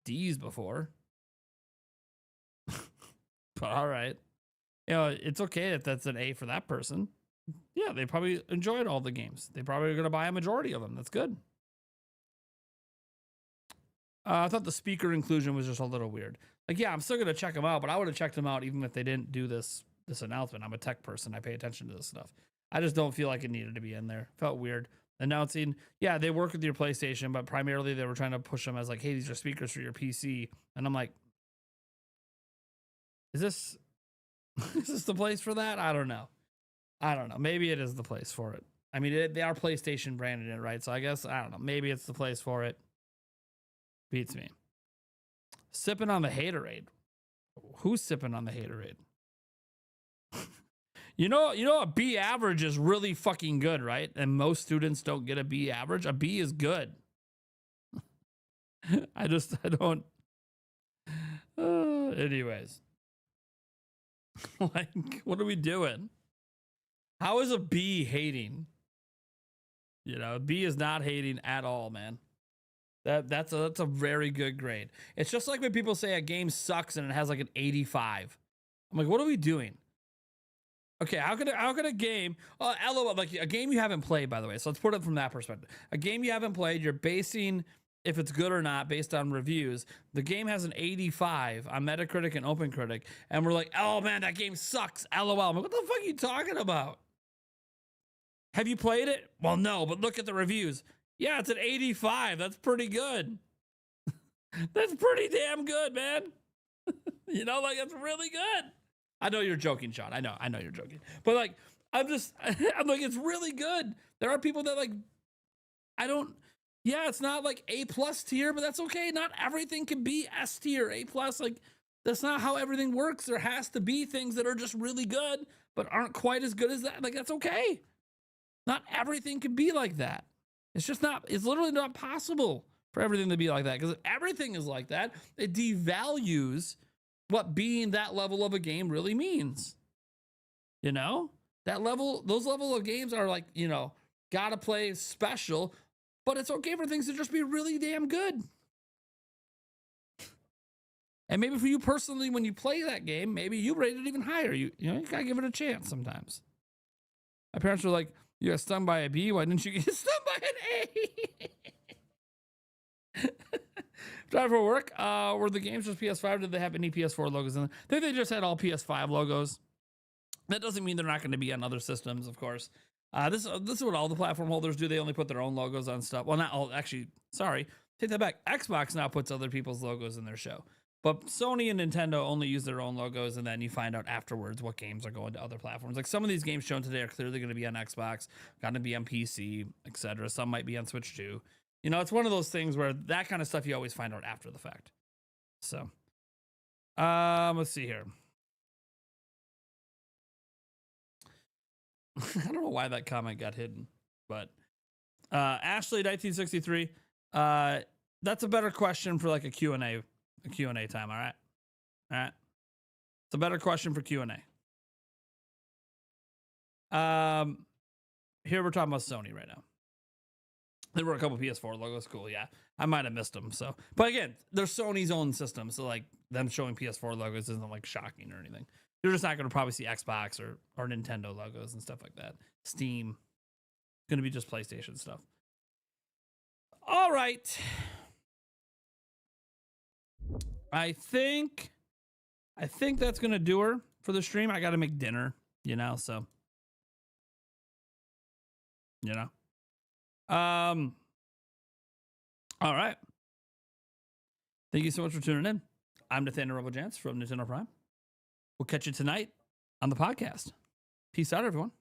D's before. But all right. You know, it's okay if that's an A for that person. Yeah, they probably enjoyed all the games. They probably are going to buy a majority of them. That's good. I thought the speaker inclusion was just a little weird. Like, yeah, I'm still going to check them out, but I would have checked them out even if they didn't do this announcement. I'm a tech person. I pay attention to this stuff. I just don't feel like it needed to be in there. Felt weird. Announcing, yeah, they work with your PlayStation, but primarily they were trying to push them as like, hey, these are speakers for your PC. And I'm like, is this the place for that? I don't know. Maybe it is the place for it. I mean, they are PlayStation branded it, right? So I guess, I don't know. Maybe it's the place for it. Beats me. Sipping on the haterade. Who's sipping on the haterade? You know, a B average is really fucking good, right? And most students don't get a B average. A B is good. I don't. Anyways. Like, what are we doing? How is a B hating? You know, B is not hating at all, man. That's a very good grade. It's just like when people say a game sucks and it has like an 85. I'm like, what are we doing? Okay, how could a game, LOL, like a game you haven't played, by the way. So let's put it from that perspective. A game you haven't played, you're basing if it's good or not based on reviews. The game has an 85 on Metacritic and OpenCritic, and we're like, oh man, that game sucks. LOL. I'm like, what the fuck are you talking about? Have you played it? Well, no, but look at the reviews. Yeah, it's an 85. That's pretty good. That's pretty damn good, man. You know, like, it's really good. I know you're joking, Sean. I know you're joking. But like, I'm like, it's really good. There are people that like, yeah, it's not like A+ tier, but that's okay. Not everything can be S tier, A+. Like, that's not how everything works. There has to be things that are just really good, but aren't quite as good as that. Like, that's okay. Not everything can be like that. It's just not, it's literally not possible for everything to be like that. Because if everything is like that, it devalues what being that level of a game really means. You know? Those level of games are like, you know, gotta play special, but it's okay for things to just be really damn good. And maybe for you personally, when you play that game, maybe you rate it even higher. You know, you gotta give it a chance sometimes. My parents were like, you got stung by a B, why didn't you get stung by an A? Drive for work, were the games just PS5? Did they have any PS4 logos in them? I think they just had all PS5 logos. That doesn't mean they're not going to be on other systems, of course. This is what all the platform holders do. They only put their own logos on stuff. Well, not all, actually, sorry. Take that back. Xbox now puts other people's logos in their show. But Sony and Nintendo only use their own logos, and then you find out afterwards what games are going to other platforms. Like some of these games shown today are clearly going to be on Xbox, going to be on PC, etc. Some might be on Switch too. You know, it's one of those things where that kind of stuff you always find out after the fact. So, let's see here. I don't know why that comment got hidden, but Ashley 1963. That's a better question for like a Q&A time. All right. It's a better question for Q&A. Here we're talking about Sony right now. There were a couple PS4 logos. Cool. Yeah. I might have missed them. So, but again, they're Sony's own system. So like them showing PS4 logos isn't like shocking or anything. You're just not going to probably see Xbox or Nintendo logos and stuff like that. Steam. Going to be just PlayStation stuff. All right. I think that's going to do her for the stream. I got to make dinner, you know, so. You know. All right. Thank you so much for tuning in. I'm Nathaniel Janc from Nintendo Prime. We'll catch you tonight on the podcast. Peace out, everyone.